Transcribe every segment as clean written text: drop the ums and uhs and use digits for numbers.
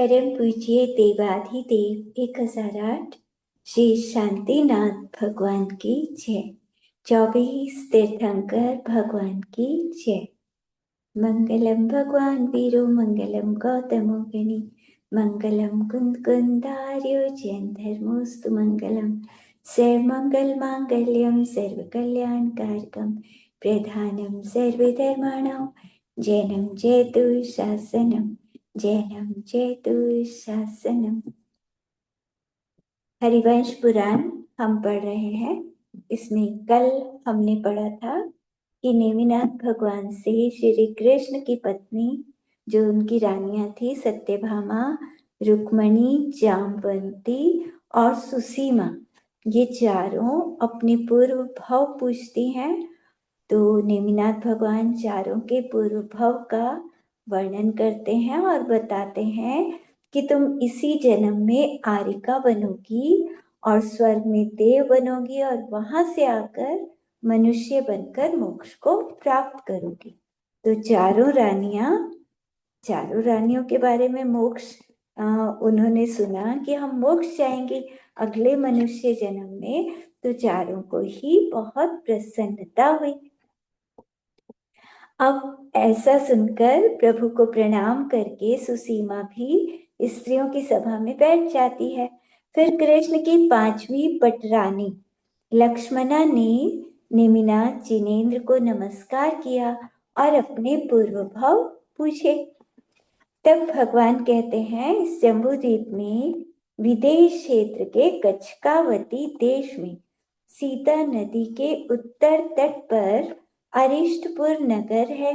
परम पूज्य देवाधिदेव 1008 श्री शांतिनाथ भगवान की जय। 24 तीर्थंकर भगवान की जय। मंगलम भगवान वीरो मंगलम गौतमो गणि मंगलम कुंद कुंदार्यो जैन धर्मोस्तु मंगलम सर्वमंगल मांगल्यम सर्व कल्याण कारकम प्रधानम सर्वधर्माणां जैनम जयतु शासनम जैनम जयतु शासनम। हरिवंश पुराण हम पढ़ रहे हैं। इसमें कल हमने पढ़ा था कि नेमिनाथ भगवान से श्री कृष्ण की पत्नी, जो उनकी रानियां थी, सत्यभामा, रुक्मणी, जामवंती और सुसीमा, ये चारों अपने पूर्व भव पूछती हैं। तो नेमिनाथ भगवान चारों के पूर्व भव का वर्णन करते हैं और बताते हैं कि तुम इसी जन्म में आरिका बनोगी और स्वर्ग में देव बनोगी और वहां से आकर मनुष्य बनकर मोक्ष को प्राप्त करोगी। तो चारों रानियों के बारे में मोक्ष उन्होंने सुना कि हम मोक्ष जाएंगे अगले मनुष्य जन्म में। तो चारों को ही बहुत प्रसन्नता हुई। अब ऐसा सुनकर प्रभु को प्रणाम करके सुसीमा भी स्त्रियों की सभा में बैठ जाती है। फिर कृष्ण की 5वीं पटरानी लक्ष्मणा ने नेमिनाथ जिनेंद्र को नमस्कार किया और अपने पूर्व भाव पूछे। तब भगवान कहते हैं, जम्बूद्वीप में विदेश क्षेत्र के कच्छकावती देश में सीता नदी के उत्तर तट पर अरिष्टपुर नगर है।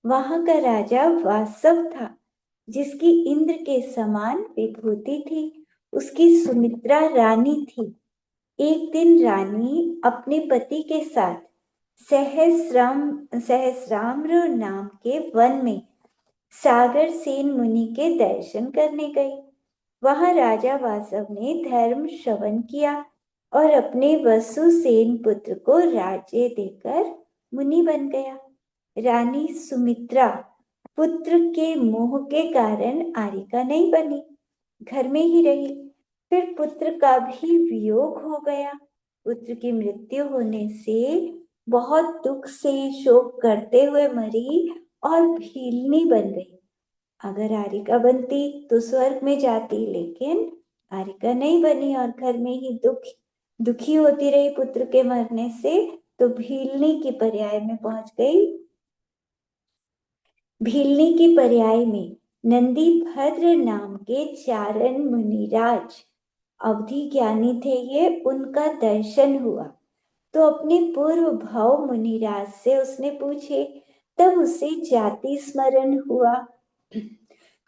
वहां का राजा वासव था, जिसकी इंद्र के समान विभूति थी। उसकी सुमित्रा रानी थी। एक दिन रानी अपने पति के साथ सहस्राम्र नाम के वन में सागर सेन मुनि के दर्शन करने गई। वहां राजा वासव ने धर्म श्रवण किया और अपने वसुसेन पुत्र को राज्य देकर मुनि बन गया। रानी सुमित्रा पुत्र के मोह के कारण आरिका नहीं बनी, घर में ही रही। फिर पुत्र का भी वियोग हो गया। पुत्र की मृत्यु होने से बहुत दुख से शोक करते हुए मरी और भीलनी बन गई। अगर आरिका बनती तो स्वर्ग में जाती, लेकिन आरिका नहीं बनी और घर में ही दुखी होती रही पुत्र के मरने से। तो भीलनी की पर्याय में पहुंच गई। भीलनी की पर्याय में नंदी भद्र नाम के चारण मुनिराज अवधि ज्ञानी थे। ये उनका दर्शन हुआ तो अपने पूर्व भाव मुनिराज से उसने पूछे। तब उसे जाति स्मरण हुआ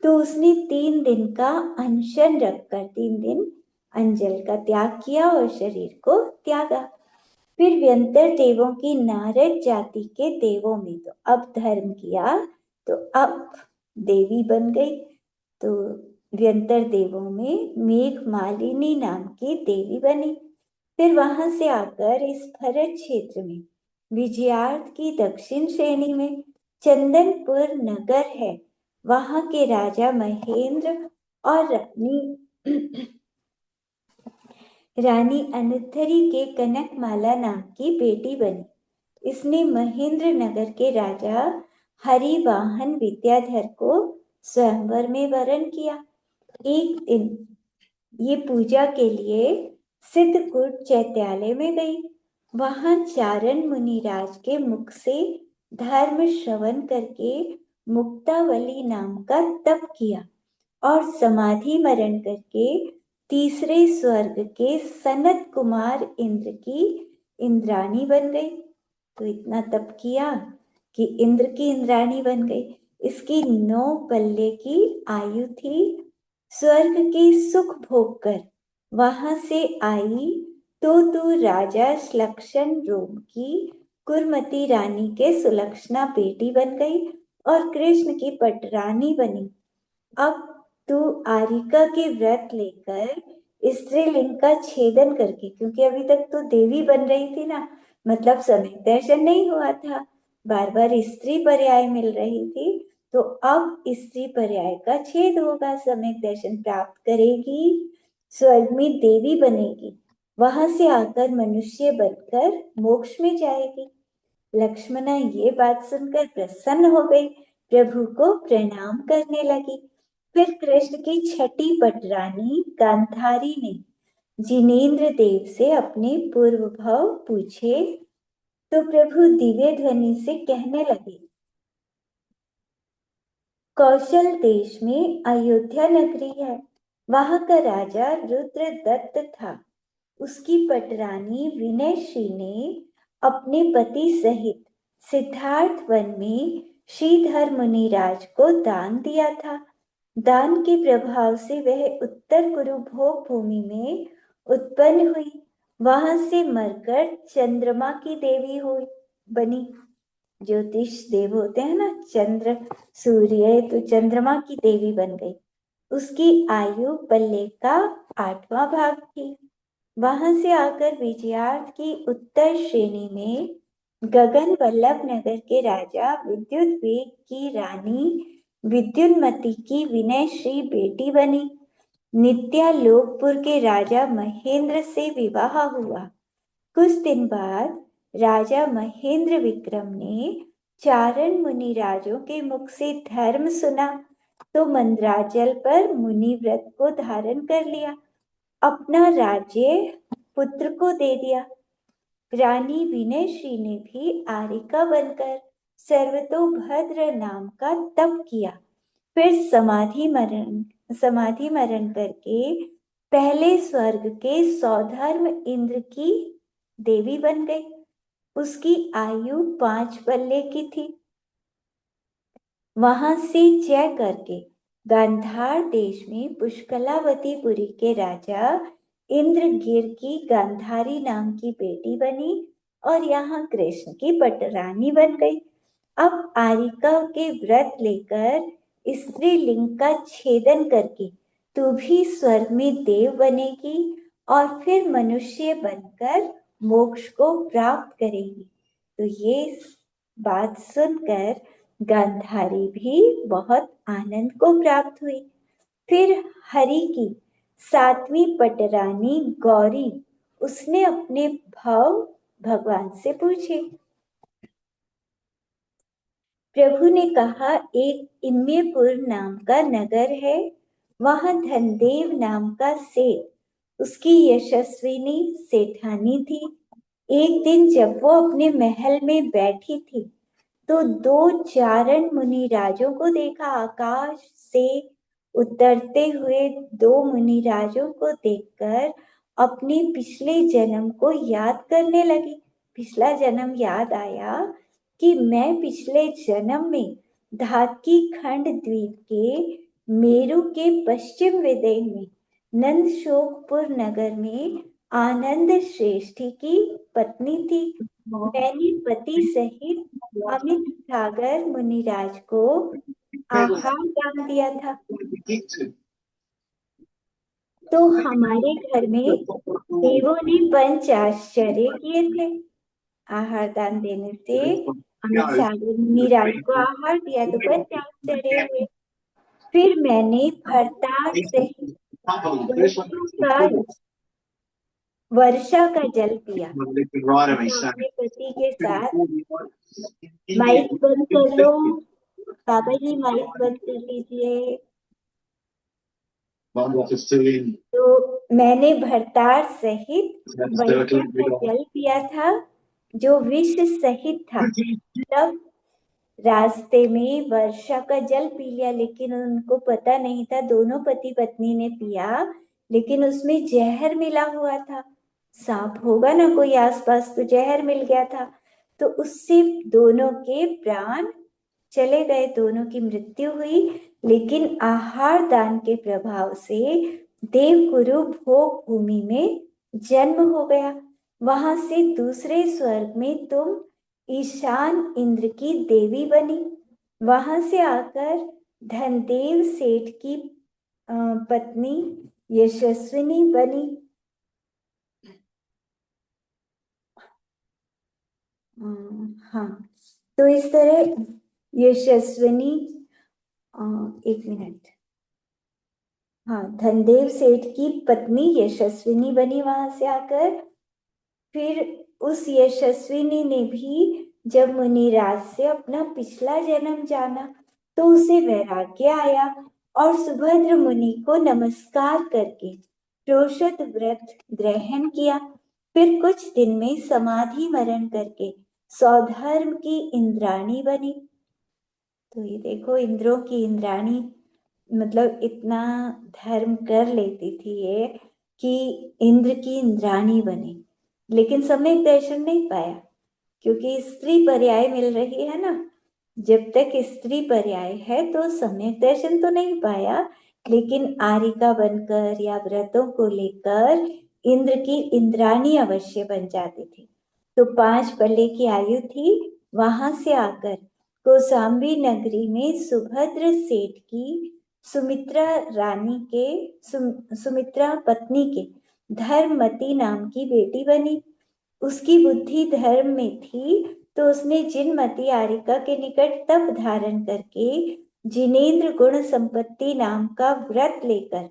तो उसने 3 दिन का अनशन रखकर 3 दिन अंजल का त्याग किया और शरीर को त्यागा। फिर व्यंतर देवों की नारद जाति के देवों में तो अब धर्म किया तो अब देवी बन गई। तो व्यंतर देवों में मेघ मालिनी नाम की देवी बनी। फिर वहां से आकर इस भरत क्षेत्र में विजयार्थ की दक्षिण श्रेणी में चंदनपुर नगर है। वहां के राजा महेंद्र और रानी अनुत्तरी के कनकमाला नाम की बेटी बनी। इसने महेंद्र नगर के राजा हरिवाहन विद्याधर को स्वयंवर में वरण किया। एक दिन ये पूजा के लिए सिद्धकूट चैत्यालय में गई। वहां चारण मुनिराज के मुख से धर्म श्रवण करके मुक्तावली नाम का तप किया और समाधि मरण करके तीसरे स्वर्ग के सनत कुमार इंद्र की इंद्राणी बन गई। तो इतना तप किया कि इंद्र की इंद्राणी बन गई। इसकी 9 पल्ले की आयु थी। स्वर्ग के सुख भोग कर वहां से आई तो तू राजा श्लक्षण रोम की कुरमती रानी के सुलक्षणा बेटी बन गई और कृष्ण की पटरानी बनी। अब तू आरिका के व्रत लेकर स्त्रीलिंग का छेदन करके, क्योंकि अभी तक तो देवी बन रही थी ना, मतलब समय दर्शन नहीं हुआ था, बार बार स्त्री पर्याय मिल रही थी, तो अब स्त्री पर्याय का छेद होगा, सम्यक दर्शन प्राप्त करेगी, स्वर्ग में देवी बनेगी, वहां से आकर मनुष्य बनकर मोक्ष में जाएगी। लक्ष्मणा ये बात सुनकर प्रसन्न हो गई, प्रभु को प्रणाम करने लगी। फिर कृष्ण की छठी पटरानी गांधारी ने जिनेन्द्र देव से अपने पूर्व भाव पूछे, तो प्रभु दिव्य ध्वनि से कहने लगे, कौशल देश में अयोध्या नगरी है, वहां का राजा रुद्रदत्त था। उसकी पटरानी विनयश्री ने अपने पति सहित सिद्धार्थ वन में श्रीधर मुनिराज को दान दिया था। दान के प्रभाव से वह उत्तर कुरु भोग भूमि में उत्पन्न हुई, वहां से मरकर चंद्रमा की देवी हुई बनी। ज्योतिष देव होते हैं ना, चंद्र सूर्य, तो चंद्रमा की देवी बन गई। उसकी आयु पल्ले का 8वां भाग थी। वहां से आकर विजयार्थ की उत्तर श्रेणी में गगन वल्लभ नगर के राजा विद्युत वेग की रानी विद्युन्मती की विनयश्री बेटी बनी। नित्यालोकपुर के राजा महेंद्र से विवाह हुआ। कुछ दिन बाद राजा महेंद्र विक्रम ने चारण मुनि राजों के मुख से धर्म सुना, तो मंदराचल पर मुनि व्रत को धारण कर लिया, अपना राज्य पुत्र को दे दिया। रानी विनयश्री ने भी आरिका बनकर सर्वतोभद्र नाम का तप किया, फिर समाधि मरण करके पहले स्वर्ग के सौधर्म इंद्र की देवी बन गई। उसकी आयु 5 पल्ले की थी। वहां से जय करके गांधार देश में पुष्कलावतीपुरी के राजा इंद्रगिर की गांधारी नाम की बेटी बनी और यहाँ कृष्ण की पटरानी बन गई। अब आरिका के व्रत लेकर स्त्रीलिंग का छेदन करके तू भी स्वर्ग में देव बनेगी और फिर मनुष्य बनकर मोक्ष को प्राप्त करेगी। तो ये बात सुनकर गांधारी भी बहुत आनंद को प्राप्त हुई। फिर हरि की 7वीं पटरानी गौरी, उसने अपने भाव भगवान से पूछे। प्रभु ने कहा, एक इम्यपुर नाम का नगर है, वहां धनदेव नाम का सेठ, उसकी यशस्विनी सेठानी थी। एक दिन जब वो अपने महल में बैठी थी, तो 2 चारण मुनि राजों को देखा। आकाश से उतरते हुए 2 मुनि राजों को देखकर अपने पिछले जन्म को याद करने लगी। पिछला जन्म याद आया कि मैं पिछले जन्म में धाकी खंड द्वीप के मेरु के पश्चिम विदेह में नंदशोकपुर नगर में आनंद श्रेष्ठी की पत्नी थी। मैंने पति सहित अमित सागर मुनिराज को आहार दान दिया था। तो हमारे घर में देवों ने पंच आश्चर्य किए थे। आहार दान देने से अमित सागर मुनिराज को आहार दिया तो पंच आश्चर्य हुए। फिर मैंने भरतार सहित वर्षा का जल पिया। अपने पति के साथ माइक बंद कर लो, बाबा जी माइक बंद कर लीजिए। तो मैंने भरतार सहित वर्षा का जल पिया था, जो विष सहित था। तब रास्ते में वर्षा का जल पी लिया, लेकिन उनको पता नहीं था, दोनों पति पत्नी ने पिया, लेकिन उसमें जहर मिला हुआ था। सांप होगा ना कोई आसपास, तो जहर मिल गया था, तो उससे दोनों के प्राण चले गए, दोनों की मृत्यु हुई। लेकिन आहार दान के प्रभाव से देवगुरु भोग भूमि में जन्म हो गया। वहां से दूसरे स्वर्ग में तुम ईशान इंद्र की देवी बनी। वहां से आकर धनदेव सेठ की पत्नी यशस्विनी बनी। हाँ, तो इस तरह यशस्विनी एक मिनट। हाँ, धनदेव सेठ की पत्नी यशस्विनी बनी वहां से आकर। फिर उस यशस्विनी ने भी जब मुनिराज से अपना पिछला जन्म जाना तो उसे वैराग्य आया और सुभद्र मुनि को नमस्कार करके प्रोषद व्रत ग्रहण किया। फिर कुछ दिन में समाधि मरण करके सौधर्म की इंद्राणी बनी। तो ये देखो, इंद्रों की इंद्राणी, मतलब इतना धर्म कर लेती थी ये कि इंद्र की इंद्राणी बने। लेकिन सम्यक दर्शन नहीं पाया, क्योंकि स्त्री पर्याय मिल रही है ना। जब तक स्त्री पर्याय है तो सम्यक दर्शन तो नहीं पाया, लेकिन आरिका बनकर या व्रतों को लेकर इंद्र की इंद्राणी अवश्य बन जाती थी। तो 5 पल्ले की आयु थी। वहां से आकर कौशाम्बी नगरी में सुभद्र सेठ की सुमित्रा रानी के सुमित्रा पत्नी के धर्ममती नाम की बेटी बनी। उसकी बुद्धि धर्म में थी, तो उसने जिनमती आरिका के निकट तप धारण करके जिनेन्द्र गुण संपत्ति नाम का व्रत लेकर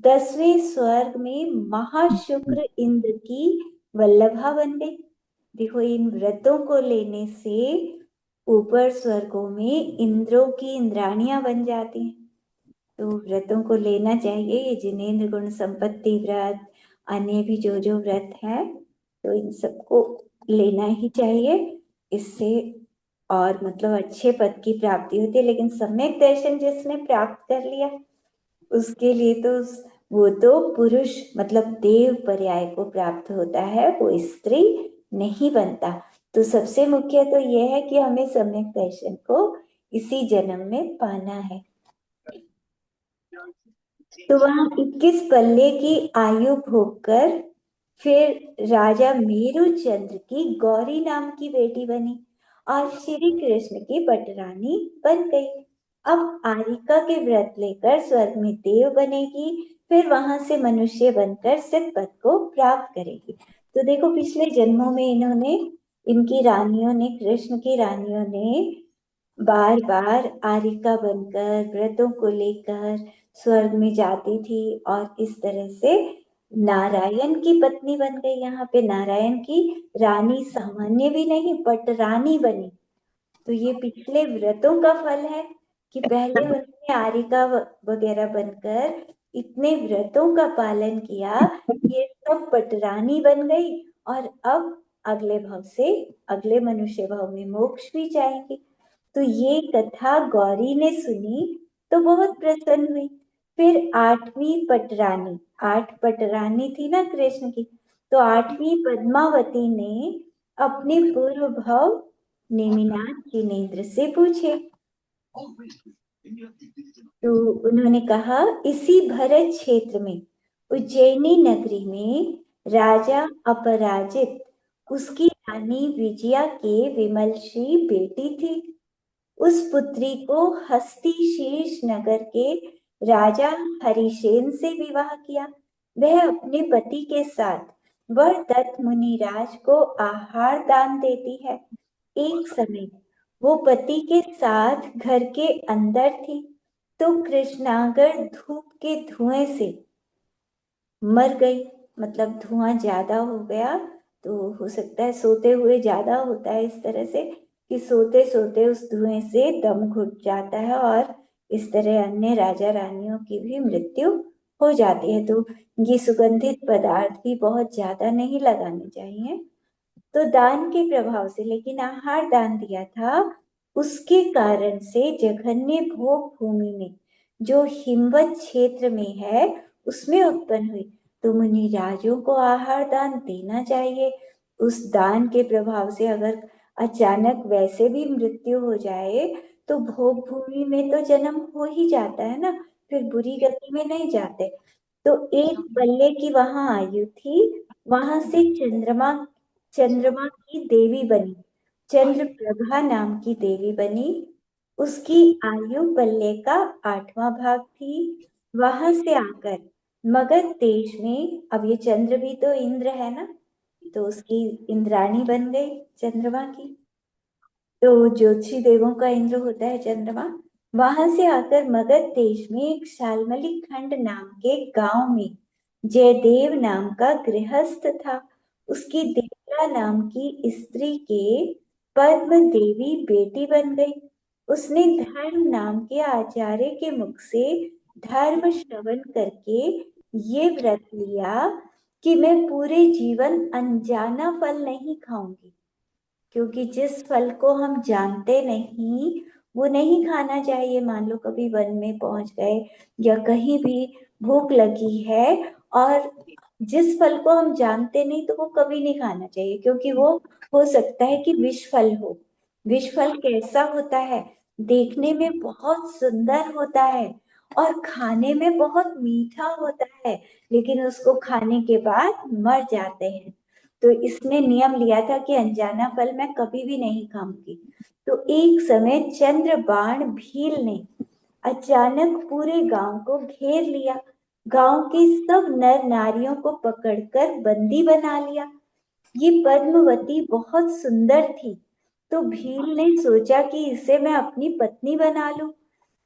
10वें स्वर्ग में महाशुक्र इंद्र की वल्लभा बन गई। देखो, इन व्रतों को लेने से ऊपर स्वर्गों में इंद्रों की इंद्राणियां बन जाती हैं। तो व्रतों को लेना चाहिए, ये जिनेन्द्र गुण संपत्ति व्रत, अन्य भी जो जो व्रत है, तो इन सबको लेना ही चाहिए। इससे और मतलब अच्छे पद की प्राप्ति होती है। लेकिन सम्यक दर्शन जिसने प्राप्त कर लिया उसके लिए तो वो तो पुरुष मतलब देव पर्याय को प्राप्त होता है, वो स्त्री नहीं बनता। तो सबसे मुख्य तो यह है कि हमें सम्यक दर्शन को इसी जन्म में पाना है। तो वहां 21 पल्ले की आयु भोग कर फिर राजा मेरुचंद्र की गौरी नाम की बेटी बनी और श्री कृष्ण की पटरानी बन गई। अब आरिका के व्रत लेकर स्वर्ग में देव बनेगी, फिर वहां से मनुष्य बनकर सिद्ध पद को प्राप्त करेगी। तो देखो, पिछले जन्मों में इन्होंने, इनकी रानियों ने, कृष्ण की रानियों ने बार बार आरिका बनकर व्रतों को लेकर स्वर्ग में जाती थी और इस तरह से नारायण की पत्नी बन गई। यहाँ पे नारायण की रानी सामान्य भी नहीं, पट रानी बनी। तो ये पिछले व्रतों का फल है कि पहले उन्होंने आरिका वगैरह बनकर इतने व्रतों का पालन किया, ये सब पटरानी बन गई और अब अगले भाव से अगले मनुष्य भाव में मोक्ष भी जाएंगी। तो ये कथा गौरी ने सुनी तो बहुत प्रसन्न हुई। फिर 8वीं पटरानी, 8 पटरानी थी ना कृष्ण की, तो 8वीं पद्मावती ने अपने पूर्व भाव नेमिनाथ जिनेन्द्र से पूछे। तो उन्होंने कहा, इसी भरत क्षेत्र में उज्जैनी नगरी में राजा अपराजित, उसकी रानी विजया के विमलश्री बेटी थी। उस पुत्री को हस्तिशीर्ष नगर के राजा हरिसेन से विवाह किया। वह अपने पति के साथ वरदत्त मुनिराज को आहार दान देती है। एक समय वो पति के साथ घर के अंदर थी, तो कृष्णागर धूप के धुएं से मर गई। मतलब धुआं ज्यादा हो गया, तो हो सकता है सोते हुए ज्यादा होता है इस तरह से कि सोते सोते उस धुएं से दम घुट जाता है और इस तरह अन्य राजा रानियों की भी मृत्यु हो जाती है। तो ये सुगंधित पदार्थ भी बहुत ज्यादा नहीं लगाने चाहिए। तो दान के प्रभाव से, लेकिन आहार दान दिया था उसके कारण से जघन्य भोग भूमि में जो हिमवत क्षेत्र में है उसमें उत्पन्न हुई। तो मुनिराजों को आहार दान देना चाहिए। उस दान के प्रभाव से अगर अचानक वैसे भी मृत्यु हो जाए तो भोग भूमि में तो जन्म हो ही जाता है ना, फिर बुरी गति में नहीं जाते। तो 1 पल्ले की वहां आयु थी। वहां से चंद्रमा की देवी बनी, चंद्र प्रभा नाम की देवी बनी। उसकी आयु पल्ले का 8वां भाग थी। वहां से आकर मगध देश में, अब ये चंद्र भी तो इंद्र है ना, तो उसकी इंद्राणी बन गई चंद्रमा की। तो ज्योतिषी देवों का इंद्र होता है चंद्रमा। वहां से आकर मगध देश में एक शालमली खंड नाम के गांव में जयदेव नाम का गृहस्थ था। उसकी देवला नाम की स्त्री के पद्म देवी बेटी बन गई। उसने धर्म नाम के आचार्य के मुख से धर्म श्रवण करके ये व्रत लिया कि मैं पूरे जीवन अनजाना फल नहीं खाऊंगी, क्योंकि जिस फल को हम जानते नहीं वो नहीं खाना चाहिए। मान लो कभी वन में पहुंच गए या कहीं भी भूख लगी है, और जिस फल को हम जानते नहीं तो वो कभी नहीं खाना चाहिए, क्योंकि वो हो सकता है कि विष फल हो। विष फल कैसा होता है? देखने में बहुत सुंदर होता है और खाने में बहुत मीठा होता है, लेकिन उसको खाने के बाद मर जाते हैं। तो इसने नियम लिया था कि अनजाना फल मैं कभी भी नहीं खाऊंगी। तो एक समय चंद्रबाण भील ने अचानक पूरे गांव को घेर लिया। गांव की सब नर नारियों को पकड़कर बंदी बना लिया। ये पद्मवती बहुत सुंदर थी, तो भील ने सोचा कि इसे मैं अपनी पत्नी बना लूं,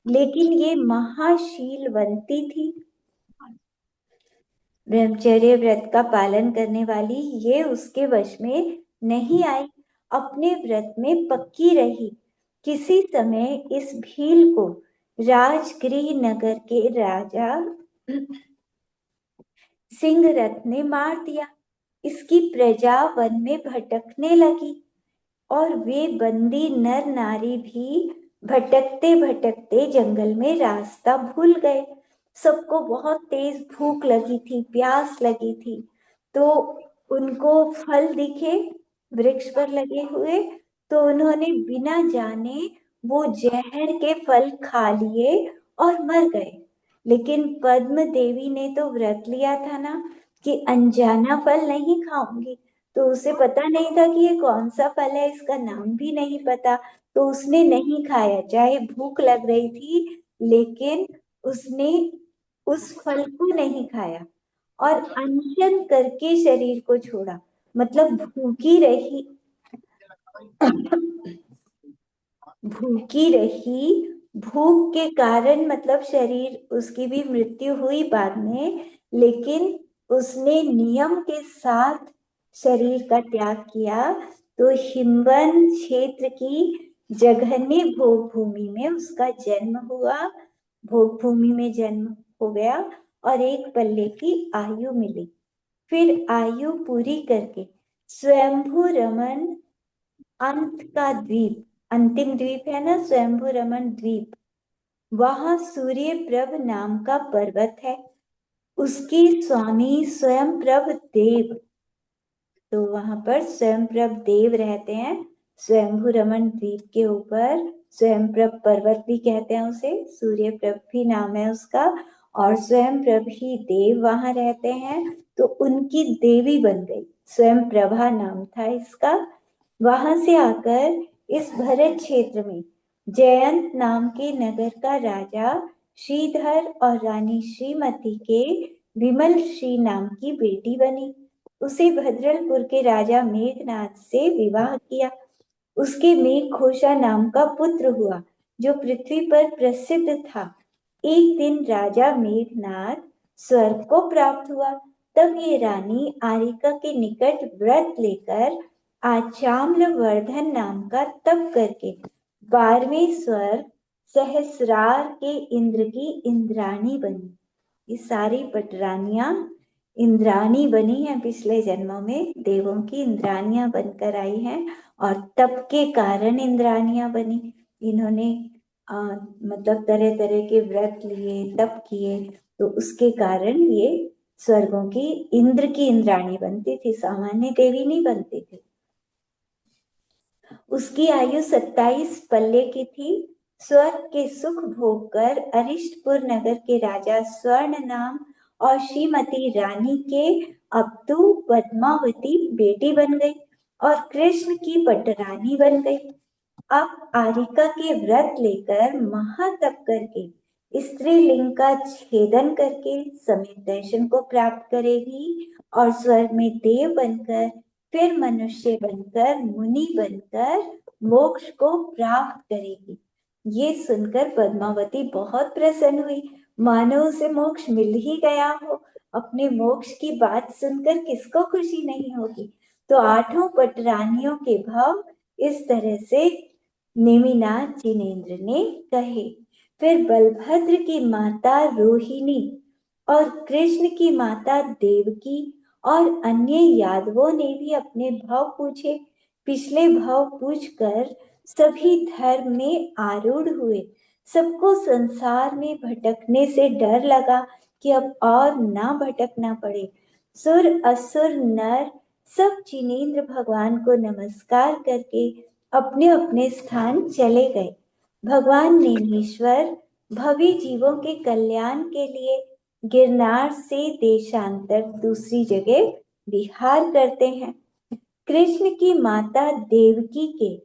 लेकिन ये महाशीलवंती थी, ब्रह्मचर्य व्रत का पालन करने वाली। ये उसके वश में नहीं आई, अपने व्रत में पक्की रही। किसी समय इस भील को राजगृह नगर के राजा सिंहरथ ने मार दिया। इसकी प्रजा वन में भटकने लगी और वे बंदी नर नारी भी भटकते भटकते जंगल में रास्ता भूल गए। सबको बहुत तेज भूख लगी थी, प्यास लगी थी, तो उनको फल दिखे वृक्ष पर लगे हुए, तो उन्होंने बिना जाने वो जहर के फल खा लिए और मर गए। लेकिन पद्म देवी ने तो व्रत लिया था ना कि अनजाना फल नहीं खाऊंगी, तो उसे पता नहीं था कि ये कौन सा फल है, इसका नाम भी नहीं पता। तो उसने नहीं खाया, चाहे भूख लग रही थी, लेकिन उसने उस फल को नहीं खाया और अनशन करके शरीर को छोड़ा। मतलब भूखी रही, भूखी रही। भूख के कारण मतलब शरीर उसकी भी मृत्यु हुई बाद में, लेकिन उसने नियम के साथ शरीर का त्याग किया। तो हिमवन क्षेत्र की जघन्य भोग भूमि में उसका जन्म हुआ, भोग भूमि में जन्म हो गया और एक पल्ले की आयु मिली। फिर आयु पूरी करके स्वयंभू रमन अंत का द्वीप, अंतिम द्वीप है ना स्वयंभू रमन द्वीप, वहां सूर्य प्रभ नाम का पर्वत है। उसके स्वामी स्वयं प्रभ देव, तो वहां पर स्वयं प्रभ देव रहते हैं। स्वयंभू रमन द्वीप के ऊपर स्वयं प्रभ पर्वत भी कहते हैं उसे, सूर्य प्रभ भी नाम है उसका, और स्वयं प्रभ ही देव वहां रहते हैं। तो उनकी देवी बन गई, स्वयं प्रभा नाम था इसका। वहां से आकर इस भरत क्षेत्र में जयंत नाम के नगर का राजा श्रीधर और रानी श्रीमती के विमल श्री नाम की बेटी बनी। उसे भद्रलपुर के राजा मेघनाथ से विवाह किया। उसके मेघघोषा नाम का पुत्र हुआ, जो पृथ्वी पर प्रसिद्ध था। एक दिन राजा मेघनाथ स्वर्ग को प्राप्त हुआ। तब ये रानी आरिका के निकट व्रत लेकर आचाम्ल वर्धन नाम का तप करके 12वें स्वर्ग सहस्रार के इंद्र की इंद्राणी बनी। ये सारी पटरानियां इंद्राणी बनी हैं, पिछले जन्मों में देवों की इंद्राणियां बनकर आई हैं और तप के कारण इंद्राणियां बनी। इन्होंने मतलब तरह तरह के व्रत लिए, तप किए, तो उसके कारण ये स्वर्गों की इंद्र की इंद्राणी बनती थी, सामान्य देवी नहीं बनती थी। उसकी आयु 27 पल्ले की थी। स्वर्ग के सुख भोग कर अरिष्टपुर नगर के राजा स्वर्ण नाम और श्रीमती रानी के अब्दु पद्मावती बेटी बन गई और कृष्ण की पटरानी बन गई। अब आरिका के व्रत लेकर महातप करके स्त्रीलिंग का छेदन करके समेत दर्शन को प्राप्त करेगी और स्वर्ग में देव बनकर, फिर मनुष्य बनकर, मुनि बनकर मोक्ष को प्राप्त करेगी। ये सुनकर पद्मावती बहुत प्रसन्न हुई, मानो उसे मोक्ष मिल ही गया हो। अपने मोक्ष की बात सुनकर किसको खुशी नहीं होगी। तो आठों पटरानियों के भाव इस तरह से नेमिनाथ जिनेन्द्र ने कहे। फिर बलभद्र की माता रोहिणी और कृष्ण की माता देवकी और अन्य यादवों ने भी अपने भाव पूछे। पिछले भाव पूछकर सभी धर्म में आरूढ़ हुए। सबको संसार में भटकने से डर लगा कि अब और ना भटकना पड़े। सुर असुर नर सब जिनेन्द्र भगवान को नमस्कार करके अपने अपने स्थान चले गए। भगवान नेमीश्वर भवी जीवों के कल्याण के लिए गिरनार से देशांतर दूसरी जगह विहार करते हैं। कृष्ण की माता देवकी के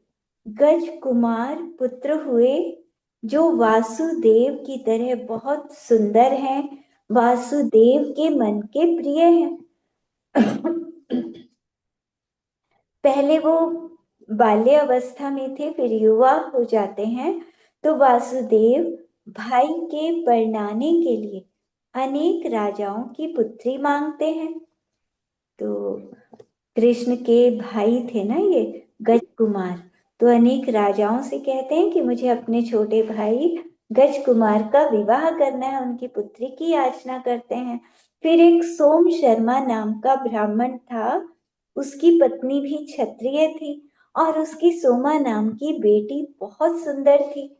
गज कुमार पुत्र हुए, जो वासुदेव की तरह बहुत सुंदर हैं, वासुदेव के मन के प्रिय हैं। पहले वो बाल्य अवस्था में थे, फिर युवा हो जाते हैं, तो वासुदेव भाई के परणाने के लिए अनेक राजाओं की पुत्री मांगते हैं। तो कृष्ण के भाई थे ना ये गज कुमार, तो अनेक राजाओं से कहते हैं कि मुझे अपने छोटे भाई गज कुमार का विवाह करना है, उनकी पुत्री की याचना करते हैं। फिर एक सोम शर्मा नाम का ब्राह्मण था, उसकी पत्नी भी क्षत्रिय थी और उसकी सोमा नाम की बेटी बहुत सुंदर थी।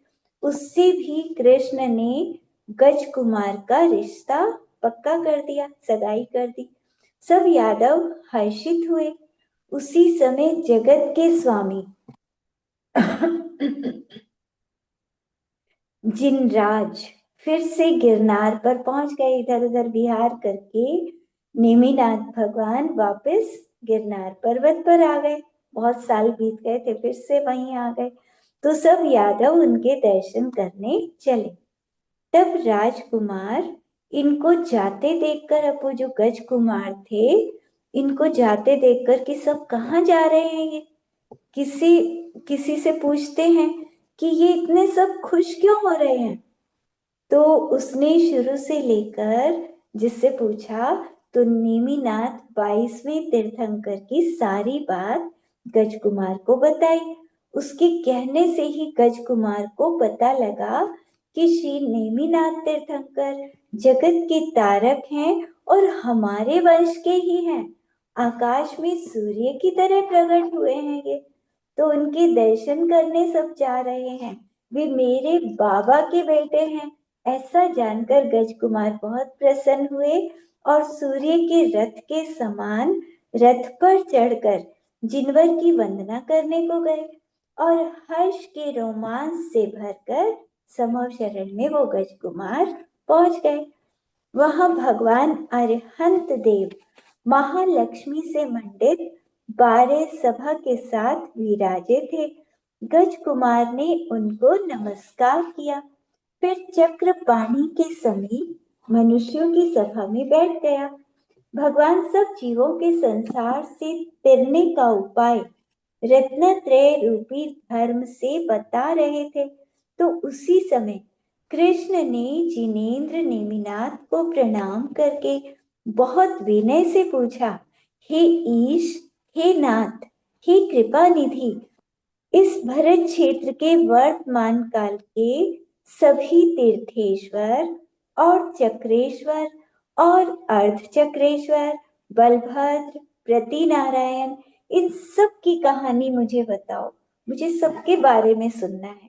उससे भी कृष्ण ने गज कुमार का रिश्ता पक्का कर दिया, सगाई कर दी। सब यादव हर्षित हुए। उसी समय जगत के स्वामी जिनराज फिर से गिरनार पर पहुंच गए। इधर उधर विहार करके नेमिनाथ भगवान वापस गिरनार पर्वत पर आ गए। बहुत साल बीत गए थे, फिर से वहीं आ गए। तो सब यादव उनके दर्शन करने चले। तब राजकुमार इनको जाते देखकर, अब वो जो गज कुमार थे, इनको जाते देखकर कि सब कहाँ जा रहे हैं ये, किसी किसी से पूछते हैं कि ये इतने सब खुश क्यों हो रहे हैं। तो उसने शुरू से लेकर जिससे पूछा, तो नेमिनाथ 22वें तीर्थंकर की सारी बात गज कुमार को बताई। उसके कहने से ही गज कुमार को पता लगा कि श्री नेमिनाथ तीर्थंकर जगत के तारक हैं और हमारे वंश के ही हैं। आकाश में सूर्य की तरह प्रकट हुए हैं ये, तो उनके दर्शन करने सब जा रहे हैं। वे मेरे बाबा के बेटे हैं। ऐसा जानकर गज कुमार बहुत प्रसन्न हुए और सूर्य के रथ के समान रथ पर चढ़कर जिनवर की वंदना करने को गए और हर्ष के रोमांच से भरकर समव शरण में वो गज कुमार पहुंच गए। वहां भगवान अरिहंत देव महालक्ष्मी से मंडित 12 सभा के साथ विराजे थे। गज कुमार ने उनको नमस्कार किया, फिर चक्रपाणी के समीप मनुष्यों की सभा में बैठ गया। भगवान सब जीवों के संसार से तिरने का उपाय रत्नत्रय रूपी धर्म से बता रहे थे। तो उसी समय कृष्ण ने जिनेन्द्र नेमिनाथ को प्रणाम करके बहुत विनय से पूछा, हे ईश, हे नाथ, हे कृपा निधि, इस भरत क्षेत्र के वर्तमान काल के सभी तीर्थेश्वर और चक्रेश्वर और अर्धचक्रेश्वर, बलभद्र, प्रतिनारायण, इन सब की कहानी मुझे बताओ, मुझे सबके बारे में सुनना है।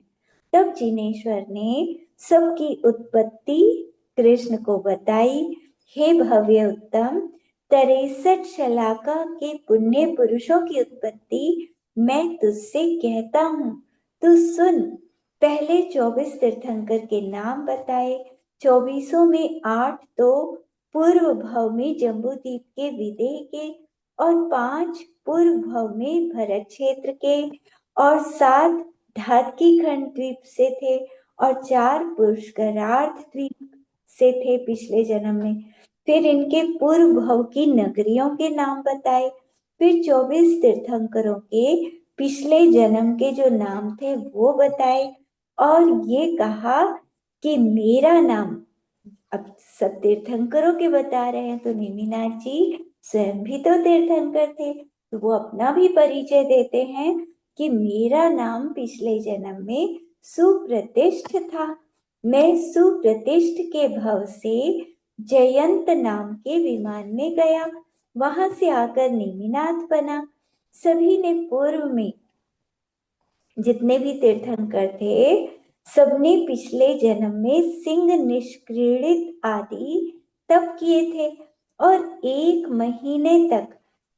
तब जिनेश्वर ने सबकी उत्पत्ति कृष्ण को बताई। हे भव्य उत्तम, 63 शलाका के पुण्य पुरुषों की उत्पत्ति मैं तुझसे कहता हूं, तू सुन। पहले 24 तीर्थंकर के नाम बताए। 24 में 8 तो पूर्व भव में जम्बूद्वीप के विदेह के और 5 पूर्व भव में भरत क्षेत्र के और 7 धातकी खंड द्वीप से थे और 4 पुष्करार्थ द्वीप से थे पिछले जन्म में। फिर इनके पूर्व भव की नगरियों के नाम बताए। फिर 24 तीर्थंकरों के पिछले जन्म के जो नाम थे वो बताए और ये कहा कि मेरा नाम, अब सब तीर्थंकरों के बता रहे हैं, तो नेमिनाथ जी स्वयं भी तो तीर्थंकर थे, तो वो अपना भी परिचय देते हैं कि मेरा नाम पिछले जन्म में सुप्रतिष्ठ था। मैं सुप्रतिष्ठ के भव से जयंत नाम के विमान में गया, वहां से आकर नेमिनाथ बना। सभी ने पूर्व में जितने भी तीर्थंकर थे, सबने पिछले जन्म में सिंह निष्क्रीड़ित आदि तप किए थे और 1 महीने तक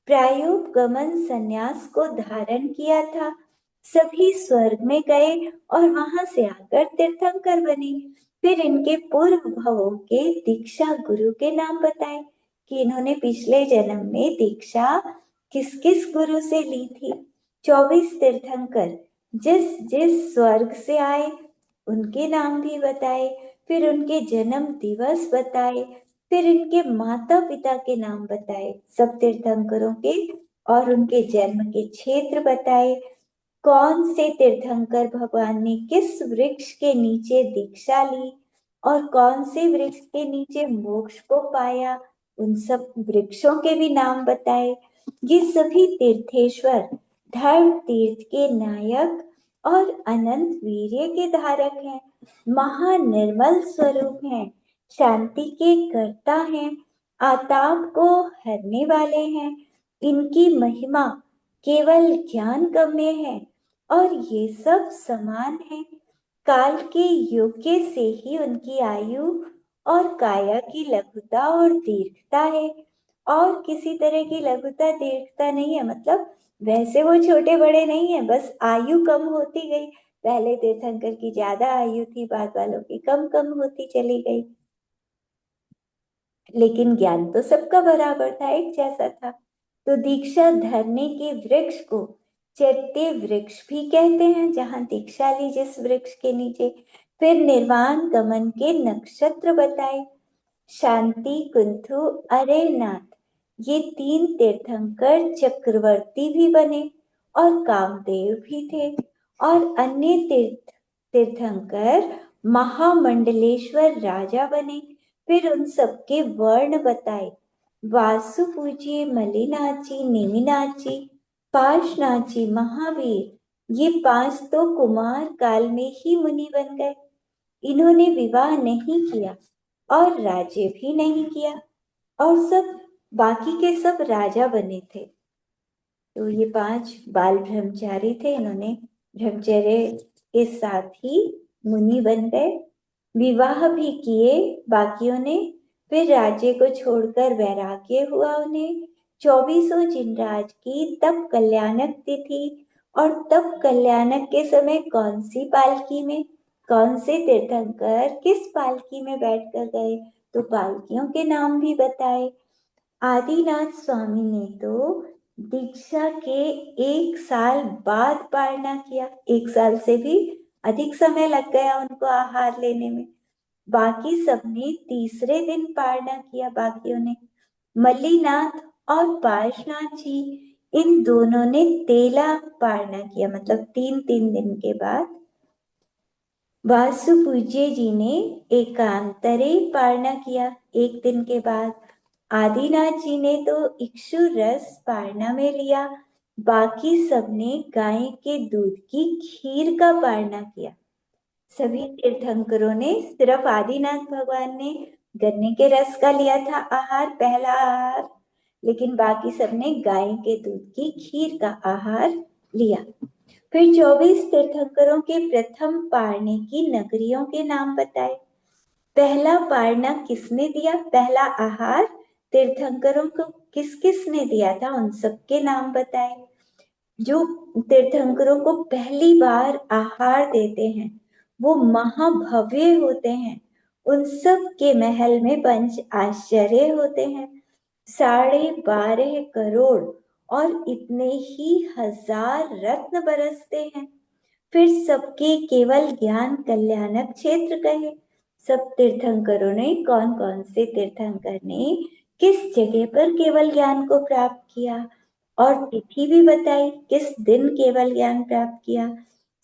प्रायोपगमन संन्यास को धारण किया था। सभी स्वर्ग में गए और वहां से आकर तीर्थंकर बने। फिर इनके पूर्व भवों के दीक्षा गुरु के नाम बताए कि इन्होंने पिछले जन्म में दीक्षा किस किस गुरु से ली थी। 24 तीर्थंकर जिस जिस स्वर्ग से आए उनके नाम भी बताए, फिर उनके जन्म दिवस बताए, फिर इनके माता पिता के नाम बताए सब तीर्थंकरों के, और उनके जन्म के क्षेत्र बताए। कौन से तीर्थंकर भगवान ने किस वृक्ष के नीचे दीक्षा ली और कौन से वृक्ष के नीचे मोक्ष को पाया, उन सब वृक्षों के भी नाम बताए। ये सभी तीर्थेश्वर धर्म तीर्थ के नायक और अनंत वीर्य के धारक हैं, महानिर्मल स्वरूप हैं, शांति के कर्ता हैं, आताप को हरने वाले हैं। इनकी महिमा केवल ज्ञान गम्य है और ये सब समान है। काल के योग्य से ही उनकी आयु और काया की लघुता और दीर्घता है, और किसी तरह की लघुता दीर्घता नहीं है। मतलब वैसे वो छोटे बड़े नहीं है, बस आयु कम होती गई। पहले तीर्थंकर की ज्यादा आयु थी, बाद वालों की कम कम होती चली गई, लेकिन ज्ञान तो सबका बराबर था, एक जैसा था। तो दीक्षा धरने के वृक्ष को चैत्य वृक्ष भी कहते हैं, जहां दीक्षा ली जिस वृक्ष के नीचे। फिर निर्वाण गमन के नक्षत्र बताए। शांति कुंथु अरेनाथ, ये 3 तीर्थंकर चक्रवर्ती भी बने और कामदेव भी थे, और अन्य तीर्थंकर महामंडलेश्वर राजा बने। फिर उन सबके वर्ण बताए। वासु पूज्य मलिनाथ जी, नेमिनाथ जी, पार्शनाथ जी, महावीर, ये 5 तो कुमार काल में ही मुनि बन गए। इन्होंने विवाह नहीं किया और राज्य भी नहीं किया, और सब बाकी के सब राजा बने थे। तो ये 5 बाल ब्रह्मचारी थे, इन्होंने ब्रह्मचर्य के साथ ही मुनि बन गए, विवाह भी किए बाकियों ने। फिर राज्य को छोड़कर वैराग्य हुआ उन्हें। 24 जिनराज की तप कल्याणक तिथि और तप कल्याणक के समय कौन सी पालकी में, कौन से तीर्थंकर किस पालकी में बैठकर गए, तो पालकियों के नाम भी बताए। आदिनाथ स्वामी ने तो दीक्षा के 1 साल बाद पारणा किया, 1 साल से भी अधिक समय लग गया उनको आहार लेने में। बाकी सबने तीसरे दिन पारणा किया, बाकियों ने। मल्लीनाथ और पार्शनाथ जी, इन दोनों ने तेला पारणा किया, मतलब 3-3 दिन के बाद। वासु पूज्य जी ने एकांतरे पारणा किया, 1 दिन के बाद। आदिनाथ जी ने तो इक्षु रस पारणा में लिया, बाकी सबने गाय के दूध की खीर का पारणा किया। सभी तीर्थंकरों ने, सिर्फ आदिनाथ भगवान ने गन्ने के रस का लिया था आहार, पहला आहार, लेकिन बाकी सबने गाय के दूध की खीर का आहार लिया। फिर 24 तीर्थंकरों के प्रथम पारने की नगरियों के नाम बताए। पहला पारना किसने दिया, पहला आहार तीर्थंकरों को किस किस ने दिया था, उन सबके नाम बताए। जो तीर्थंकरों को पहली बार आहार देते हैं वो महाभव्य होते हैं, उन सब के महल में पंच आश्चर्य होते हैं। 12.5 करोड़ और इतने ही हजार रत्न बरसते हैं। फिर सबके केवल ज्ञान कल्याणक क्षेत्र कहे। सब तीर्थंकरों ने, कौन कौन से तीर्थंकर ने किस जगह पर केवल ज्ञान को प्राप्त किया, और तिथि भी बताई किस दिन केवल ज्ञान प्राप्त किया।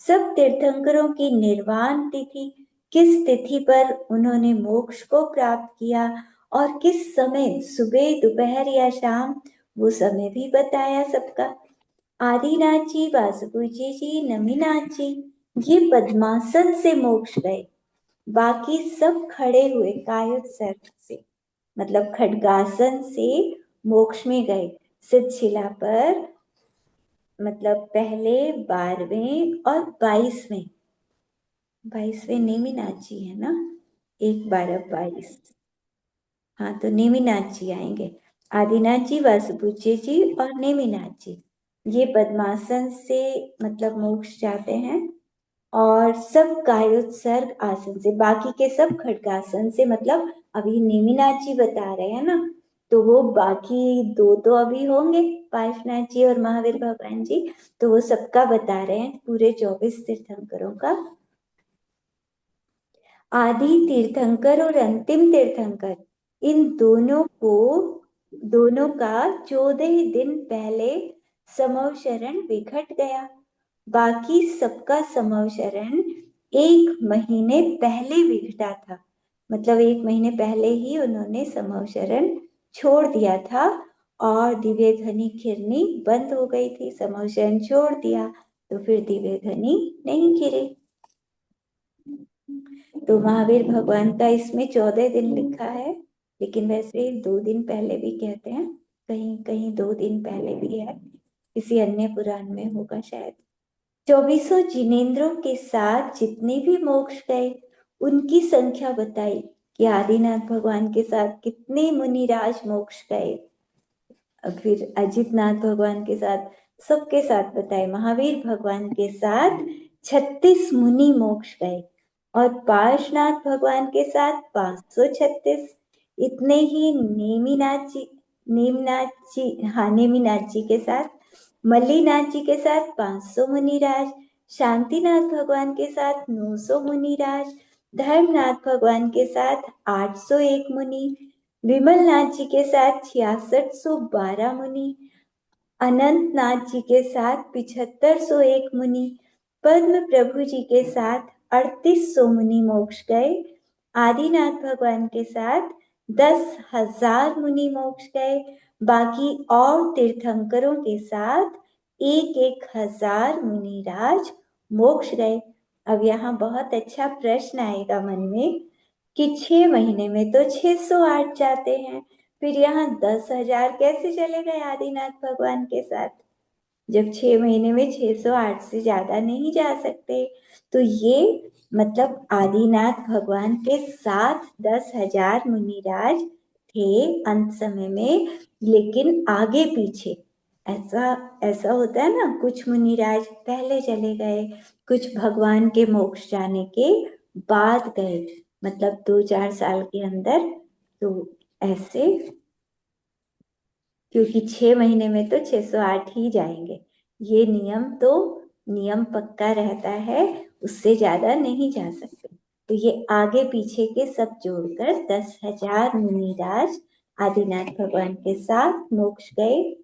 सब तीर्थंकरों की निर्वाण तिथि, किस तिथि पर उन्होंने मोक्ष को प्राप्त किया और किस समय, सुबह, दोपहर या शाम, वो समय भी बताया सबका। आदिनाथ जी, वासुपूज्य जी, नमीनाथ जी ये पद्मासन से मोक्ष गए, बाकी सब खड़े हुए कायोत्सर्ग से, मतलब खड्गासन से मोक्ष में गए। सिद्धशिला पर मतलब पहले 12वें और 22वें नेमिनाथ जी है ना, 1 12 22। हाँ, तो नेमिनाथ जी आएंगे। आदिनाथ जी, वासुपूज्य जी और नेमिनाथ जी ये पद्मासन से मतलब मोक्ष जाते हैं, और सब कायोत्सर्ग आसन से, बाकी के सब खड्गासन से। मतलब अभी नेमिनाथ जी बता रहे हैं ना, तो वो बाकी दो तो अभी होंगे, पार्श्वनाथ जी और महावीर भगवान जी, तो वो सबका बता रहे हैं, पूरे 24 तीर्थंकरों का। आदि तीर्थंकर और अंतिम तीर्थंकर, इन दोनों का 14 दिन पहले समवशरण विघट गया। बाकी सबका समवशरण 1 महीने पहले विघटा था, मतलब 1 महीने पहले ही उन्होंने समवशरण छोड़ दिया था, और दिव्य ध्वनि खिरनी बंद हो गई थी। समवशरण छोड़ दिया तो फिर दिव्य ध्वनि नहीं खिरे। तो महावीर भगवान का इसमें 14 दिन लिखा है, लेकिन वैसे 2 दिन पहले भी कहते हैं, कहीं कहीं 2 दिन पहले भी है, किसी अन्य पुराण में होगा शायद। 24 जिनेंद्रों के साथ जितने भी मोक्ष गए उनकी संख्या बताई कि आदिनाथ भगवान के साथ कितने मुनिराज मोक्ष गए। फिर अजितनाथ भगवान के साथ, सबके साथ बताए। महावीर भगवान के साथ 36 मुनि मोक्ष गए, और पार्श्वनाथ भगवान के साथ 536। इतने ही नेमिनाथ जी के साथ, मल्लीनाथ जी के साथ 500 मुनिराज, शांतिनाथ भगवान के साथ 900 मुनिराज, धर्मनाथ भगवान के साथ 801 मुनि, विमलनाथ जी के साथ 6612 मुनि, अनंतनाथ जी के साथ 7501 मुनि, पद्म प्रभु जी के साथ 3800 मुनि मोक्ष गए। आदिनाथ भगवान के साथ 10,000 मुनि मोक्ष गए। बाकी और तीर्थंकरों के साथ 1,000 मुनिराज मोक्ष गए। अब यहाँ बहुत अच्छा प्रश्न आएगा मन में कि 6 महीने में तो 608 जाते हैं, फिर यहाँ 10,000 कैसे चले गए आदिनाथ भगवान के साथ, जब 6 महीने में 608 से ज्यादा नहीं जा सकते। तो ये मतलब आदिनाथ भगवान के साथ 10,000 मुनिराज थे अंत समय में, लेकिन आगे पीछे ऐसा ऐसा होता है ना, कुछ मुनिराज पहले चले गए, कुछ भगवान के मोक्ष जाने के बाद गए, मतलब 2-4 साल के अंदर। तो ऐसे, क्योंकि 6 महीने में तो 608 ही जाएंगे, ये नियम पक्का रहता है, उससे ज्यादा नहीं जा सकते। तो ये आगे पीछे के सब जोड़कर 10,000 मुनिराज आदिनाथ भगवान के साथ मोक्ष गए।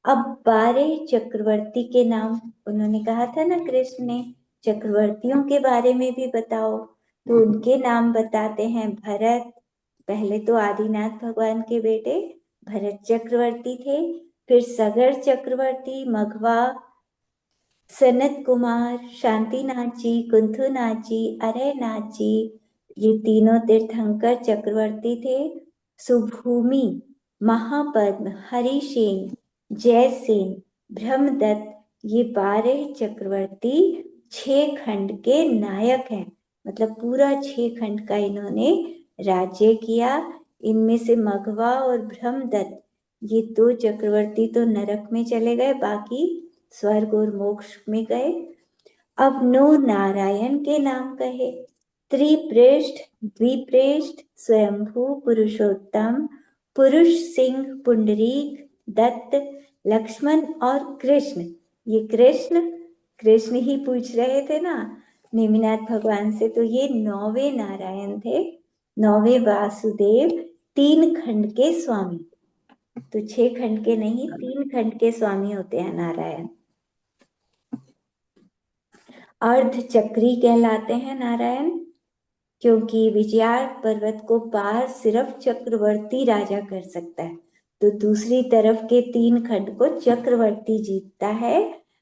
अब 12 चक्रवर्ती के नाम, उन्होंने कहा था ना कृष्ण ने चक्रवर्तियों के बारे में भी बताओ, तो उनके नाम बताते हैं। भरत, पहले तो आदिनाथ भगवान के बेटे भरत चक्रवर्ती थे, फिर सगर चक्रवर्ती, मघवा, सनत कुमार, शांतिनाथ जी, कुंथुनाथ जी, अरयनाथ जी, ये तीनों तीर्थंकर चक्रवर्ती थे। सुभूमि, महापद्म, हरिसेन, जयसेन, ब्रह्मदत्त, ये 12 चक्रवर्ती 6 खंड के नायक हैं, मतलब पूरा 6 खंड का इन्होंने राज्य किया। इनमें से मघवा और ब्रह्मदत्त ये 2 चक्रवर्ती तो नरक में चले गए, बाकी स्वर्ग और मोक्ष में गए। अब 9 नारायण के नाम कहे। त्रिप्रेष्ठ, द्विप्रेष्ठ, स्वयंभू, पुरुषोत्तम, पुरुष सिंह, पुंडरीक, दत्त, लक्ष्मण और कृष्ण। ये कृष्ण कृष्ण ही पूछ रहे थे ना नेमिनाथ भगवान से, तो ये 9वें नारायण थे, 9वें वासुदेव, 3 खंड के स्वामी। तो 6 खंड के नहीं, 3 खंड के स्वामी होते हैं नारायण। अर्धचक्री कहलाते हैं नारायण, क्योंकि विजयार पर्वत को पार सिर्फ चक्रवर्ती राजा कर सकता है। तो दूसरी तरफ के 3 खंड को चक्रवर्ती जीतता है।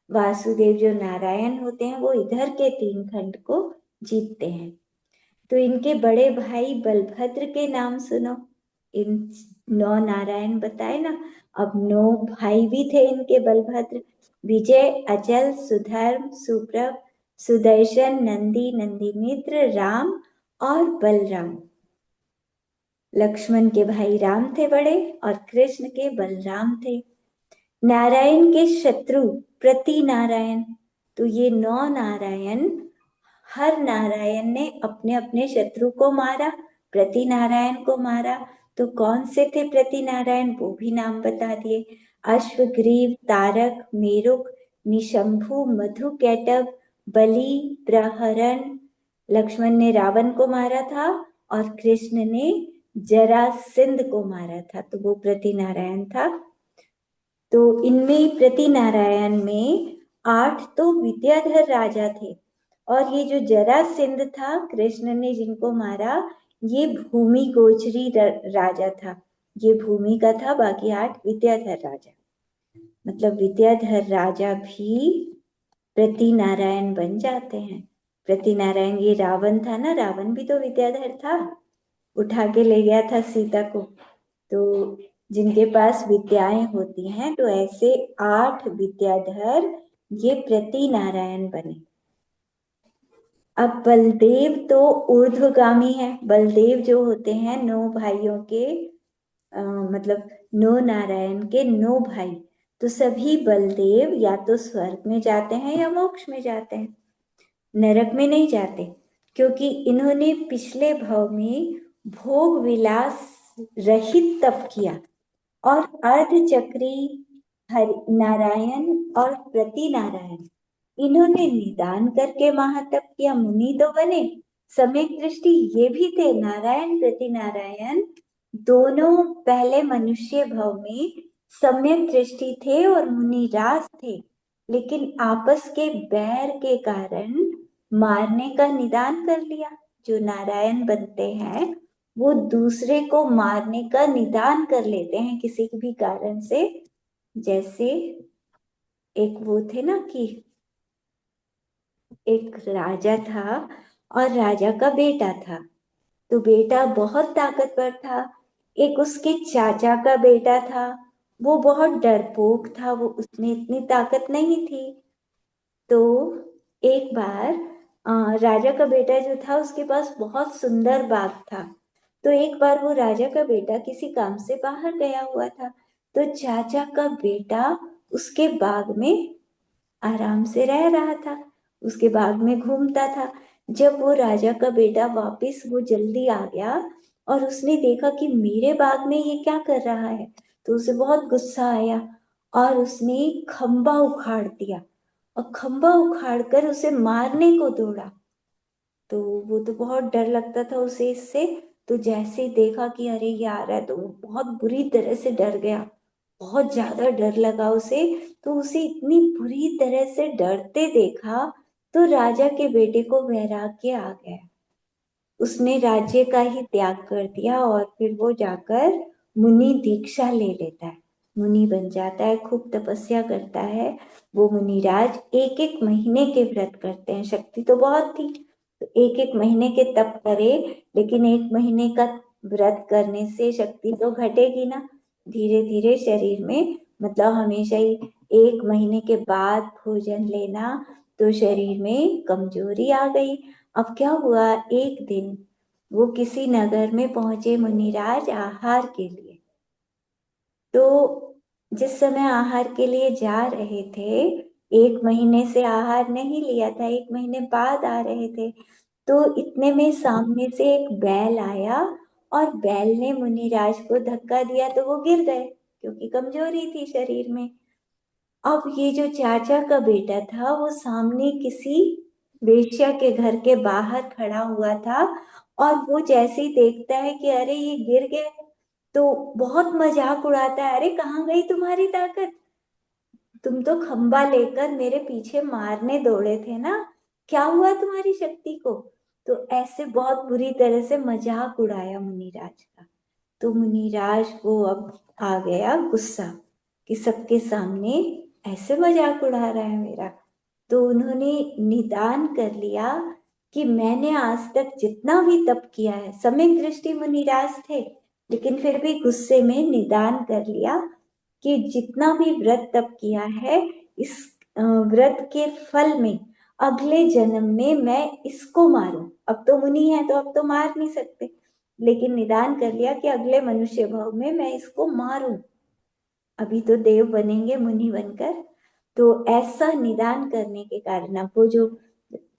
वासुदेव जो नारायण होते हैं वो इधर के 3 खंड को जीतते हैं। तो इनके बड़े भाई बलभद्र के नाम सुनो। इन 9 नारायण बताए ना, अब 9 भाई भी थे इनके बलभद्र। विजय, अचल, सुधर्म, सुप्रभ, सुदर्शन, नंदी, नंदीमित्र, राम और बलराम। लक्ष्मण के भाई राम थे बड़े और कृष्ण के बलराम थे। नारायण के शत्रु प्रति नारायण। तो ये 9 नारायण, हर नारायण ने अपने अपने शत्रु को मारा, प्रति नारायण को मारा। तो कौन से थे प्रति नारायण, वो भी नाम बता दिए। अश्वग्रीव, तारक, मेरुक, निशंभु, मधुकैटभ, बलि, प्रहरण। लक्ष्मण ने रावण को मारा था और कृष्ण ने जरासंध को मारा था, तो वो प्रति नारायण था। तो इनमें प्रति नारायण में 8 तो विद्याधर राजा थे, और ये जो जरासंध था कृष्ण ने जिनको मारा, ये भूमि गोचरी राजा था, ये भूमि का था। बाकी 8 विद्याधर राजा, मतलब विद्याधर राजा भी प्रति नारायण बन जाते हैं। प्रति नारायण ये रावण था ना, रावण भी तो विद्याधर था, उठा के ले गया था सीता को। तो जिनके पास विद्याएं होती हैं, तो ऐसे 8 विद्याधर ये प्रति नारायण बने। अब बलदेव तो ऊर्ध्वगामी है। बलदेव जो होते हैं 9 भाइयों के मतलब 9 नारायण के 9 भाई, तो सभी बलदेव या तो स्वर्ग में जाते हैं या मोक्ष में जाते हैं, नरक में नहीं जाते, क्योंकि इन्होंने पिछले भव में भोग विलास रहित तप किया। और अर्धचक्री, हरि नारायण और प्रति नारायण, इन्होंने निदान करके महातप किया, मुनि तो बने। सम्यक दृष्टि ये भी थे, नारायण प्रति नारायण दोनों पहले मनुष्य भव में सम्यक दृष्टि थे और मुनिराज थे, लेकिन आपस के बैर के कारण मारने का निदान कर लिया। जो नारायण बनते हैं वो दूसरे को मारने का निदान कर लेते हैं किसी भी कारण से। जैसे एक वो थे ना कि एक राजा था और राजा का बेटा था, तो बेटा बहुत ताकतवर था। एक उसके चाचा का बेटा था, वो बहुत डरपोक था, वो उसमें इतनी ताकत नहीं थी। तो एक बार राजा का बेटा जो था उसके पास बहुत सुंदर बाग था। तो एक बार वो राजा का बेटा किसी काम से बाहर गया हुआ था, तो चाचा का बेटा उसके बाग में आराम से रह रहा था, उसके बाग में घूमता था। जब वो राजा का बेटा वापस वो जल्दी आ गया और उसने देखा कि मेरे बाग में ये क्या कर रहा है, तो उसे बहुत गुस्सा आया और उसने खंबा उखाड़ दिया और खंबा उखाड़ कर उसे मारने को दौड़ा। तो वो तो बहुत डर लगता था उसे इससे, तो जैसे ही देखा कि अरे ये आ रहा है, तो वो बहुत बुरी तरह से डर गया, बहुत ज्यादा डर लगा उसे। तो उसे इतनी बुरी तरह से डरते देखा तो राजा के बेटे को वैराग्य आ गया, उसने राज्य का ही त्याग कर दिया और फिर वो जाकर मुनि दीक्षा ले लेता है, मुनि बन जाता है, खूब तपस्या करता है। वो मुनिराज 1-1 महीने के व्रत करते हैं, शक्ति तो बहुत थी, तो 1-1 महीने के तप करे, लेकिन 1 महीने का व्रत करने से शक्ति तो घटेगी ना, धीरे धीरे शरीर में, मतलब हमेशा ही 1 महीने के बाद भोजन लेना, तो शरीर में कमजोरी आ गई। अब क्या हुआ, एक दिन वो किसी नगर में पहुंचे मुनिराज आहार के लिए। तो जिस समय आहार के लिए जा रहे थे, 1 महीने से आहार नहीं लिया था, 1 महीने बाद आ रहे थे, तो इतने में सामने से एक बैल आया और बैल ने मुनिराज को धक्का दिया, तो वो गिर गए क्योंकि कमजोरी थी शरीर में। अब ये जो चाचा का बेटा था वो सामने किसी वेश्या के घर के बाहर खड़ा हुआ था, और वो जैसे ही देखता है कि अरे ये गिर गए, तो बहुत मजाक उड़ाता है, अरे कहाँ गई तुम्हारी ताकत, तुम तो खंबा लेकर मेरे पीछे मारने दौड़े थे ना, क्या हुआ तुम्हारी शक्ति को? तो ऐसे बहुत बुरी तरह से मजाक उड़ाया मुनिराज का। तो मुनिराज को अब आ गया गुस्सा कि सबके सामने ऐसे मजाक उड़ा रहा है मेरा। तो उन्होंने निदान कर लिया कि मैंने आज तक जितना भी तप किया है, सम्यक दृष्टि मुनिराज थे, लेकिन फिर भी गुस्से में निदान कर लिया कि जितना भी व्रत तप किया है, इस व्रत के फल में अगले जन्म में मैं इसको मारूं। अब तो मुनि है तो अब तो मार नहीं सकते, लेकिन निदान कर लिया कि अगले मनुष्य भाव में मैं इसको मारूं। अभी तो देव बनेंगे मुनि बनकर। तो ऐसा निदान करने के कारण अब वो जो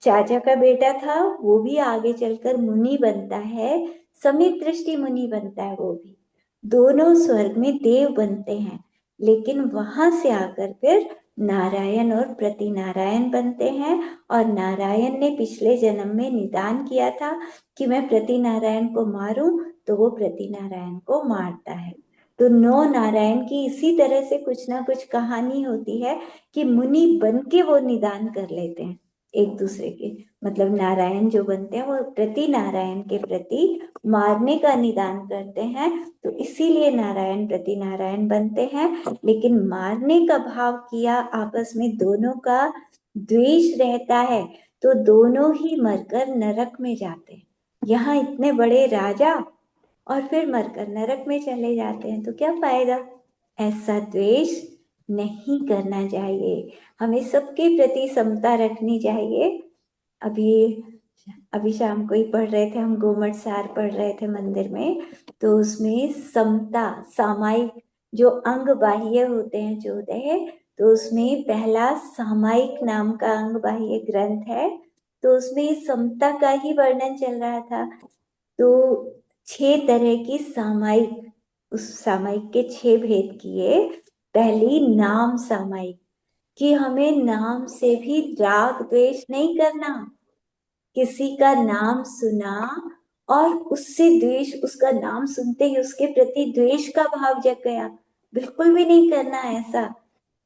चाचा का बेटा था वो भी आगे चलकर मुनि बनता है, समीप दृष्टि मुनि बनता है वो भी। दोनों स्वर्ग में देव बनते हैं, लेकिन वहां से आकर फिर नारायण और प्रति नारायण बनते हैं। और नारायण ने पिछले जन्म में निदान किया था कि मैं प्रति नारायण को मारूं, तो वो प्रति नारायण को मारता है। तो नौ नारायण की इसी तरह से कुछ ना कुछ कहानी होती है कि मुनि बन के वो निदान कर लेते हैं एक दूसरे के। मतलब नारायण जो बनते हैं वो प्रति नारायण के प्रति मारने का निदान करते हैं, तो इसीलिए नारायण प्रति नारायण बनते हैं। लेकिन मारने का भाव किया आपस में दोनों का द्वेष रहता है, तो दोनों ही मरकर नरक में जाते हैं। यहाँ इतने बड़े राजा और फिर मरकर नरक में चले जाते हैं, तो क्या फायदा? ऐसा द्वेष नहीं करना चाहिए, हमें सबके प्रति समता रखनी चाहिए। अभी अभी शाम को ही पढ़ रहे थे हम, गोमट सार पढ़ रहे थे मंदिर में, तो उसमें समता सामायिक जो अंग बाह्य होते हैं 14, तो उसमें पहला सामायिक नाम का अंग बाह्य ग्रंथ है, तो उसमें समता का ही वर्णन चल रहा था। तो 6 तरह की सामायिक, उस सामायिक के 6 भेद किए। पहली नाम सामायिक, कि हमें नाम से भी राग द्वेष नहीं करना। किसी का नाम सुना और उससे द्वेष, उसका नाम सुनते ही उसके प्रति द्वेष का भाव जग गया, बिल्कुल भी नहीं करना ऐसा।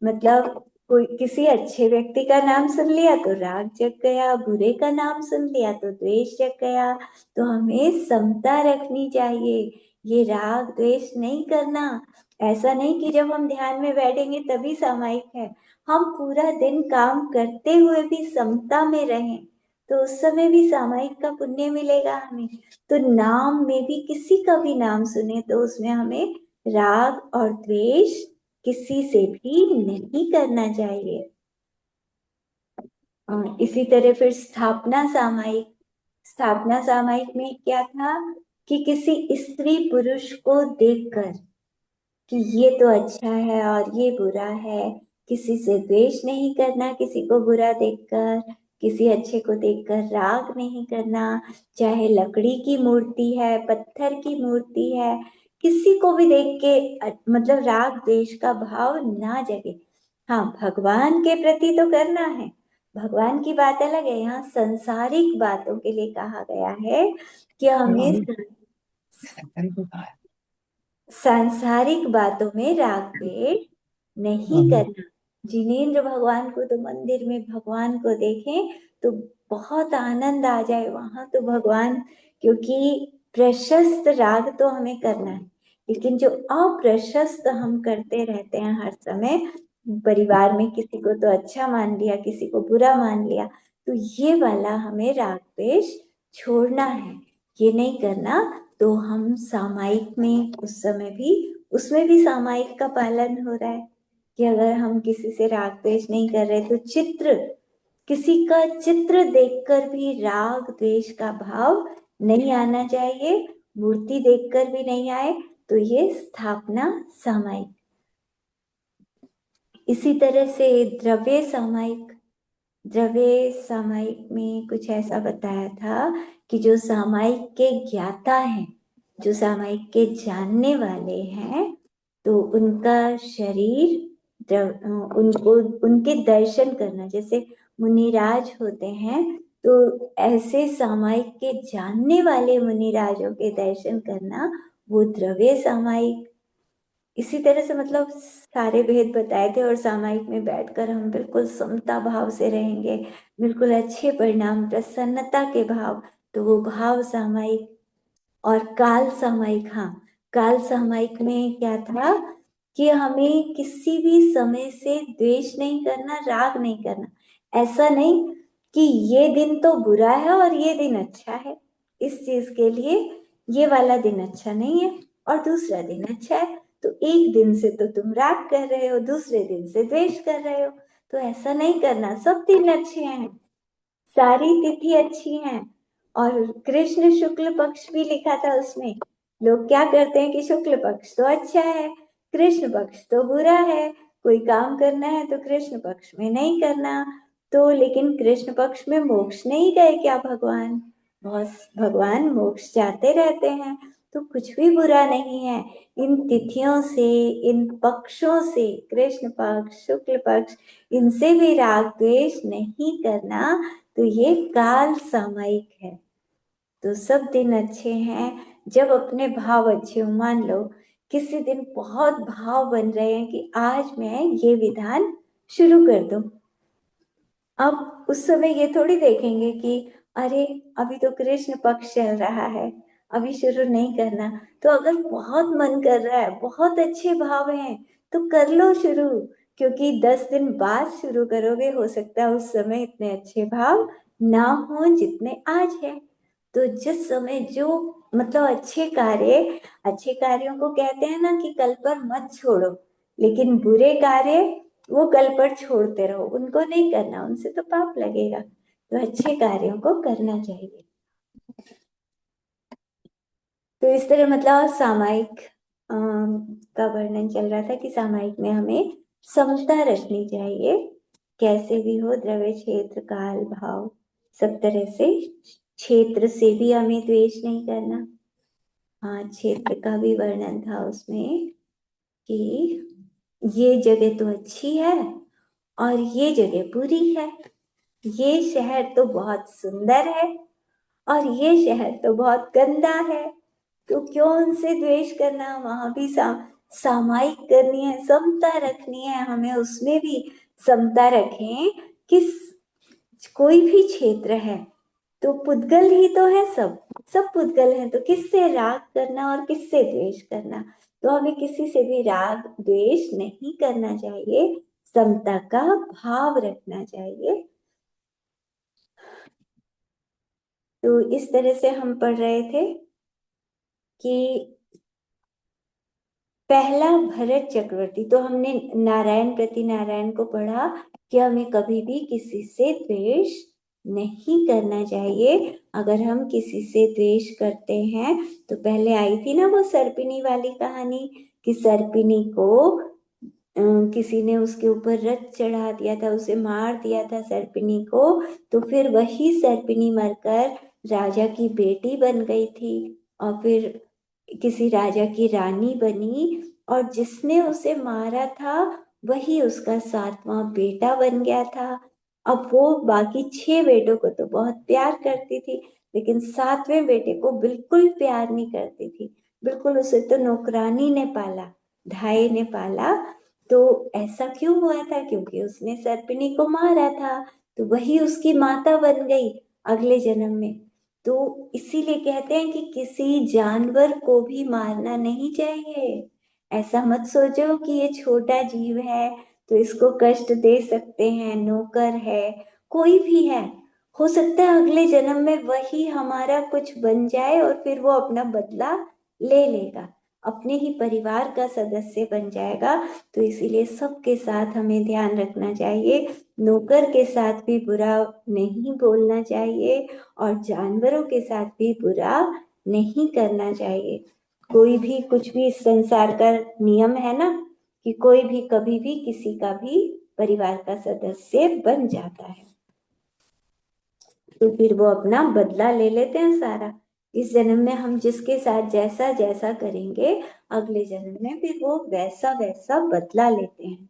मतलब कोई किसी अच्छे व्यक्ति का नाम सुन लिया तो राग जग गया, बुरे का नाम सुन लिया तो द्वेष जग गया। तो हमें समता रखनी चाहिए, ये राग द्वेष नहीं करना। ऐसा नहीं कि जब हम ध्यान में बैठेंगे तभी सामायिक है, हम पूरा दिन काम करते हुए भी समता में रहें, तो उस समय भी सामायिक का पुण्य मिलेगा हमें। तो नाम में भी किसी का भी नाम सुने तो उसमें हमें राग और द्वेष किसी से भी नहीं करना चाहिए। इसी तरह फिर स्थापना सामायिक, स्थापना सामायिक में क्या था कि किसी स्त्री पुरुष को देखकर कि ये तो अच्छा है और ये बुरा है, किसी से द्वेष नहीं करना, किसी को बुरा देखकर, किसी अच्छे को देखकर राग नहीं करना। चाहे लकड़ी की मूर्ति है, पत्थर की मूर्ति है, किसी को भी देख के मतलब राग द्वेष का भाव ना जगे। हाँ, भगवान के प्रति तो करना है, भगवान की बात अलग है। यहाँ संसारिक बातों के लिए कहा गया है कि हमें सांसारिक बातों में राग द्वेष नहीं करना। जिनेंद्र भगवान को तो मंदिर में भगवान को देखें तो बहुत आनंद आ जाए वहां तो भगवान, क्योंकि प्रशस्त राग तो हमें करना है, लेकिन जो अप्रशस्त हम करते रहते हैं हर समय, परिवार में किसी को तो अच्छा मान लिया, किसी को बुरा मान लिया, तो ये वाला हमें राग द्वेष छोड़ना है, ये नहीं करना। तो हम सामायिक में उस समय भी, उसमें भी सामायिक का पालन हो रहा है कि अगर हम किसी से राग द्वेष नहीं कर रहे तो चित्र, किसी का चित्र देखकर भी राग द्वेष का भाव नहीं आना चाहिए, मूर्ति देखकर भी नहीं आए, तो ये स्थापना सामायिक। इसी तरह से द्रव्य सामायिक, द्रव्य सामायिक में कुछ ऐसा बताया था कि जो सामायिक के ज्ञाता हैं, जो सामायिक के जानने वाले हैं, तो उनका शरीर उनको उनके दर्शन करना, जैसे मुनिराज होते हैं, तो ऐसे सामायिक के जानने वाले मुनिराजों के दर्शन करना, वो द्रव्य सामायिक। इसी तरह से मतलब सारे भेद बताए थे, और सामायिक में बैठकर हम बिल्कुल समता भाव से रहेंगे, बिल्कुल अच्छे परिणाम, प्रसन्नता के भाव, तो वो भाव सामायिक। और काल सामायिक, हाँ, काल सामायिक में क्या था कि हमें किसी भी समय से द्वेष नहीं करना, राग नहीं करना। ऐसा नहीं कि ये दिन तो बुरा है और ये दिन अच्छा है, इस चीज के लिए ये वाला दिन अच्छा नहीं है और दूसरा दिन अच्छा है, तो एक दिन से तो तुम राग कर रहे हो, दूसरे दिन से द्वेष कर रहे हो, तो ऐसा नहीं करना, सब दिन अच्छे हैं, सारी तिथि अच्छी हैं। और कृष्ण शुक्ल पक्ष भी लिखा था उसमें। लोग क्या करते हैं कि शुक्ल पक्ष तो अच्छा है, कृष्ण पक्ष तो बुरा है, कोई काम करना है तो कृष्ण पक्ष में नहीं करना। तो लेकिन कृष्ण पक्ष में मोक्ष नहीं गए क्या भगवान? बहुत भगवान मोक्ष जाते रहते हैं, तो कुछ भी बुरा नहीं है। इन तिथियों से, इन पक्षों से, कृष्ण पक्ष, शुक्ल पक्ष, इनसे भी राग द्वेष नहीं करना, तो ये काल सामायिक है। तो सब दिन अच्छे हैं जब अपने भाव अच्छे हो। मान लो किसी दिन बहुत भाव बन रहे हैं कि आज मैं ये विधान शुरू कर दूं, अब उस समय ये थोड़ी देखेंगे कि अरे अभी तो कृष्ण पक्ष चल रहा है, अभी शुरू नहीं करना। तो अगर बहुत मन कर रहा है, बहुत अच्छे भाव हैं, तो कर लो शुरू, क्योंकि 10 दिन बाद शुरू करोगे, हो सकता है उस समय इतने अच्छे भाव ना हो जितने आज है। तो जिस समय जो मतलब अच्छे कार्यों को कहते हैं ना कि कल पर मत छोड़ो, लेकिन बुरे कार्य वो कल पर छोड़ते रहो, उनको नहीं करना, उनसे तो पाप लगेगा, तो अच्छे कार्यों को करना चाहिए। तो इस तरह मतलब सामायिक का वर्णन चल रहा था कि सामायिक में हमें समता रखनी चाहिए, कैसे भी हो, द्रव्य क्षेत्र काल भाव सब तरह से। क्षेत्र से भी हमें द्वेष नहीं करना। हाँ, क्षेत्र का भी वर्णन था उसमें कि ये जगह तो अच्छी है और ये जगह बुरी है, ये शहर तो बहुत सुंदर है और ये शहर तो बहुत गंदा है, तो क्यों उनसे द्वेष करना? वहां भी सामायिक करनी है, समता रखनी है, हमें उसमें भी समता रखें कि कोई भी क्षेत्र है तो पुद्गल ही तो है, सब सब पुद्गल हैं, तो किससे राग करना और किससे द्वेष करना? तो हमें किसी से भी राग द्वेष नहीं करना चाहिए, समता का भाव रखना चाहिए। तो इस तरह से हम पढ़ रहे थे कि पहला भरत चक्रवर्ती, तो हमने नारायण प्रति नारायण को पढ़ा कि हमें कभी भी किसी से द्वेष नहीं करना चाहिए। अगर हम किसी से द्वेष करते हैं, तो पहले आई थी ना वो सर्पिणी वाली कहानी कि सर्पिणी को किसी ने उसके ऊपर रथ चढ़ा दिया था, उसे मार दिया था सर्पिणी को, तो फिर वही सर्पिणी मरकर राजा की बेटी बन गई थी, और फिर किसी राजा की रानी बनी, और जिसने उसे मारा था वही उसका 7वां बेटा बन गया था। अब वो बाकी 6 बेटों को तो बहुत प्यार करती थी, लेकिन 7वें बेटे को बिल्कुल प्यार नहीं करती थी, बिल्कुल उसे तो नौकरानी ने पाला, धाई ने पाला। तो ऐसा क्यों हुआ था? क्योंकि उसने सर्पिणी को मारा था, तो वही उसकी माता बन गई अगले जन्म में। तो इसीलिए कहते हैं कि किसी जानवर को भी मारना नहीं चाहिए। ऐसा मत सोचो कि ये छोटा जीव है तो इसको कष्ट दे सकते हैं, नौकर है, कोई भी है, हो सकता है अगले जन्म में वही हमारा कुछ बन जाए और फिर वो अपना बदला ले लेगा, अपने ही परिवार का सदस्य बन जाएगा। तो इसीलिए सबके साथ हमें ध्यान रखना चाहिए, नौकर के साथ भी बुरा नहीं बोलना चाहिए और जानवरों के साथ भी बुरा नहीं करना चाहिए। कोई भी कुछ भी इस संसार का नियम है ना कि कोई भी कभी भी किसी का भी परिवार का सदस्य बन जाता है, तो फिर वो अपना बदला ले लेते हैं सारा। इस जन्म में हम जिसके साथ जैसा जैसा करेंगे, अगले जन्म में फिर वो वैसा वैसा बदला लेते हैं।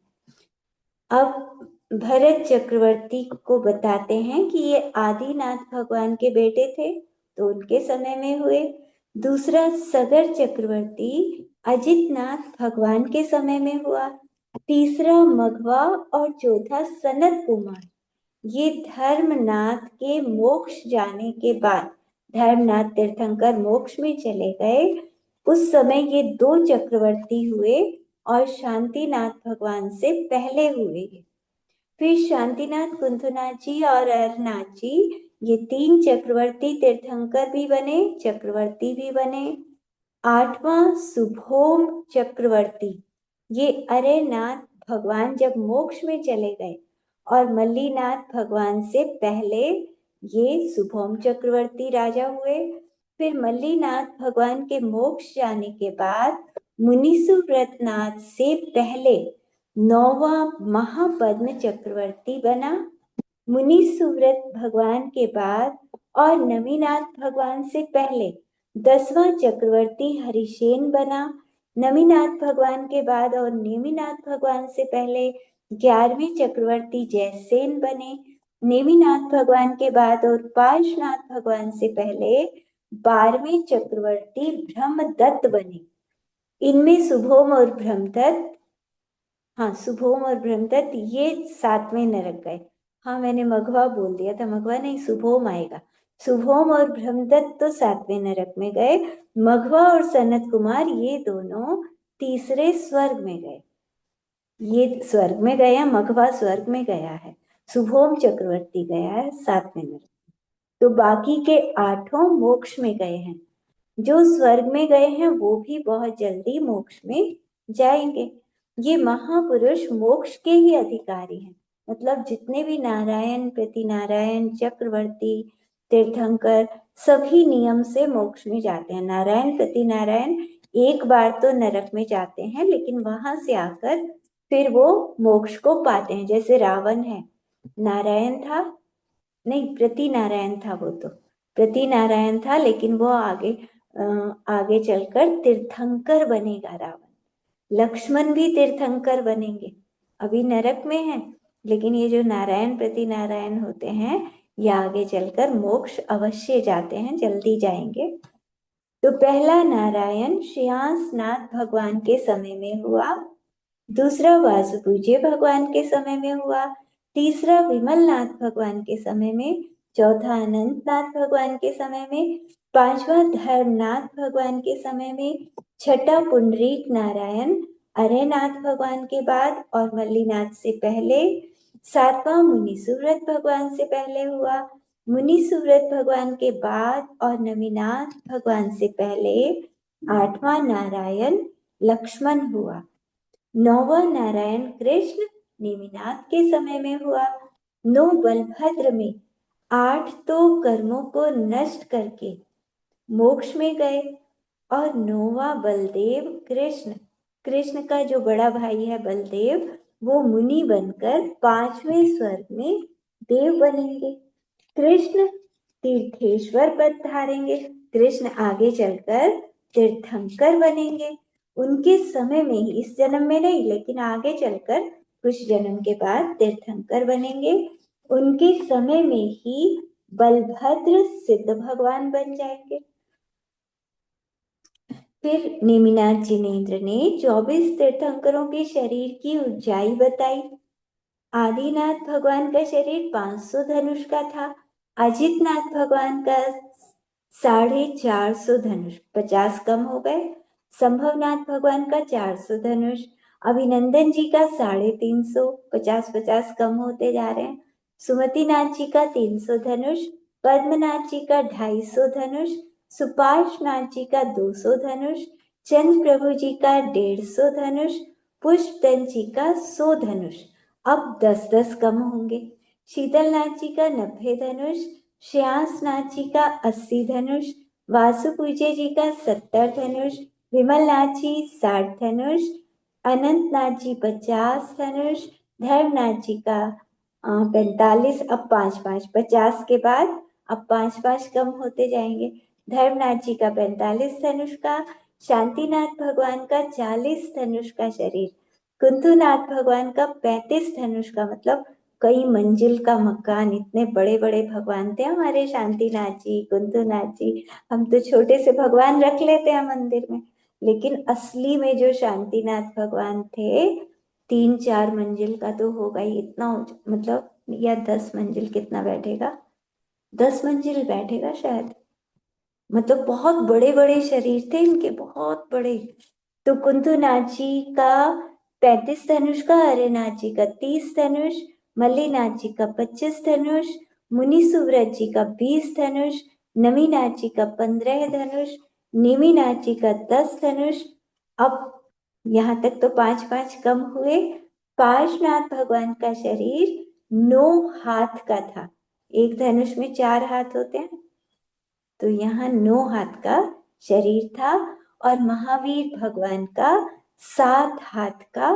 अब भरत चक्रवर्ती को बताते हैं कि ये आदिनाथ भगवान के बेटे थे, तो उनके समय में हुए। दूसरा सगर चक्रवर्ती अजितनाथ भगवान के समय में हुआ, तीसरा मघवा और चौथा सनत कुमार। ये धर्मनाथ के मोक्ष जाने के बाद, धर्मनाथ तीर्थंकर मोक्ष में चले गए, उस समय ये दो चक्रवर्ती हुए और शांतिनाथ भगवान से पहले हुए। फिर शांतिनाथ, कुंथुनाथ जी और अरनाथ जी, ये तीन चक्रवर्ती तीर्थंकर भी बने, चक्रवर्ती भी बने। आठवां सुभोम चक्रवर्ती, ये अरेनाथ भगवान जब मोक्ष में चले गए और मल्लीनाथ भगवान से पहले ये सुभोम चक्रवर्ती राजा हुए। फिर मल्लीनाथ भगवान के मोक्ष जाने के बाद मुनिसुव्रतनाथ से पहले नौवां महापद्म चक्रवर्ती बना। मुनिसुव्रत भगवान के बाद और नमीनाथ भगवान से पहले 10वां चक्रवर्ती हरिसेन बना। नमीनाथ भगवान के बाद और नेमिनाथ भगवान से पहले 11वें चक्रवर्ती जयसेन बने। नेमिनाथ भगवान के बाद और पार्श्वनाथ भगवान से पहले 12वें चक्रवर्ती ब्रह्मदत्त बने। इनमें शुभोम और ब्रह्मदत्त, हाँ शुभोम और ब्रह्मदत्त ये 7वें नरक गए। हाँ मैंने मघवा बोल दिया था, मघवा नहीं शुभोम आएगा। शुभोम और ब्रह्मदत्त तो 7वें नरक में गए। मघवा और सनत कुमार ये दोनों तीसरे स्वर्ग में गए। ये स्वर्ग में गया, मघवा स्वर्ग में गया है, शुभोम चक्रवर्ती गया है 7वें नरक। तो बाकी के 8 मोक्ष में गए हैं। जो स्वर्ग में गए हैं वो भी बहुत जल्दी मोक्ष में जाएंगे। ये महापुरुष मोक्ष के ही अधिकारी हैं। मतलब जितने भी नारायण, प्रति नारायण, चक्रवर्ती, तीर्थंकर सभी नियम से मोक्ष में जाते हैं। नारायण, प्रति नारायण एक बार तो नरक में जाते हैं, लेकिन वहां से आकर फिर वो मोक्ष को पाते हैं। जैसे रावण है, नारायण था, नहीं प्रति नारायण था, वो तो प्रति नारायण था, लेकिन वो आगे चलकर तीर्थंकर बनेगा रावण। लक्ष्मण भी तीर्थंकर बनेंगे, अभी नरक में है, लेकिन ये जो नारायण प्रति नारायण होते हैं ये आगे चलकर मोक्ष अवश्य जाते हैं, जल्दी जाएंगे। तो पहला नारायण श्रेयांसनाथ भगवान के समय में हुआ, दूसरा वासुपूज्य भगवान के समय में हुआ, तीसरा विमलनाथ भगवान के समय में, चौथा अनंतनाथ भगवान के समय में, पांचवा धर्मनाथ भगवान के समय में, छठा पुंडरीक नारायण अरेनाथ भगवान के बाद और मल्लीनाथ से पहले, सातवां मुनिसुव्रत भगवान से पहले हुआ, मुनिसुव्रत भगवान के बाद और नमीनाथ भगवान से पहले आठवां नारायण लक्ष्मण हुआ। नौवां नारायण कृष्ण नेमिनाथ के समय में हुआ। 9 बलभद्र में 8 तो कर्मों को नष्ट करके मोक्ष में गए और 9वां बलदेव कृष्ण, कृष्ण का जो बड़ा भाई है बलदेव, वो मुनि बनकर 5वें स्वर्ग में देव बनेंगे। कृष्ण तीर्थेश्वर पद धारेंगे, कृष्ण आगे चलकर तीर्थंकर बनेंगे। उनके समय में ही, इस जन्म में नहीं लेकिन आगे चलकर कुछ जन्म के बाद तीर्थंकर बनेंगे। उनके समय में ही बलभद्र सिद्ध भगवान बन जाएंगे। फिर नेमिनाथ जिनेन्द्र ने 24 तीर्थंकरों के शरीर की ऊंचाई बताई। आदिनाथ भगवान का शरीर 500 धनुष का था, अजितनाथ भगवान का 450 धनुष, 50 कम हो गए। संभवनाथ भगवान का 400 धनुष, अभिनंदन जी का 350, 50-50 कम होते जा रहे हैं। सुमतिनाथ जी का 300 धनुष, पद्मनाथ जी का 250 धनुष, सुपार्श्वनाथ जी का 200 धनुष, चंद्र प्रभु जी का 150 धनुष, पुष्पदंत जी का 100 धनुष। अब 10-10 कम होंगे। शीतलनाथ जी का 90 धनुष, श्रेयांसनाथ जी का 80 धनुष, वासुपूज्य जी का 70 धनुष, विमलनाथ जी 60 धनुष, अनंतनाथ जी 50 धनुष, धर्मनाथ जी का 45। अब 5-5, 50 के बाद अब 5-5 कम होते जाएंगे। धर्मनाथ जी का 45 धनुष का, शांतिनाथ भगवान का 40 धनुष का शरीर, कुंतुनाथ भगवान का 35 धनुष का, मतलब कई मंजिल का मकान, इतने बड़े बड़े भगवान थे हमारे शांतिनाथ जी, कुंतुनाथ जी। हम तो छोटे से भगवान रख लेते हैं मंदिर में, लेकिन असली में जो शांतिनाथ भगवान थे 3-4 मंजिल का तो होगा ही, इतना मतलब, या 10 मंजिल कितना बैठेगा, 10 मंजिल बैठेगा शायद, मतलब बहुत बड़े बड़े शरीर थे इनके, बहुत बड़े। तो कुंतु नाथ जी का 35 धनुष का, हरे नाथ जी का 30 धनुष, मल्ली नाथ जी का 25 धनुष, मुनि सुव्रत जी का 20 धनुष, नमी नाथ जी का 15 धनुष, निमि नाथ जी का 10 धनुष। अब यहाँ तक तो 5-5 कम हुए। पार्श्वनाथ भगवान का शरीर 9 हाथ का था, एक धनुष में 4 हाथ होते हैं, तो यहाँ 9 हाथ का शरीर था। और महावीर भगवान का 7 हाथ का।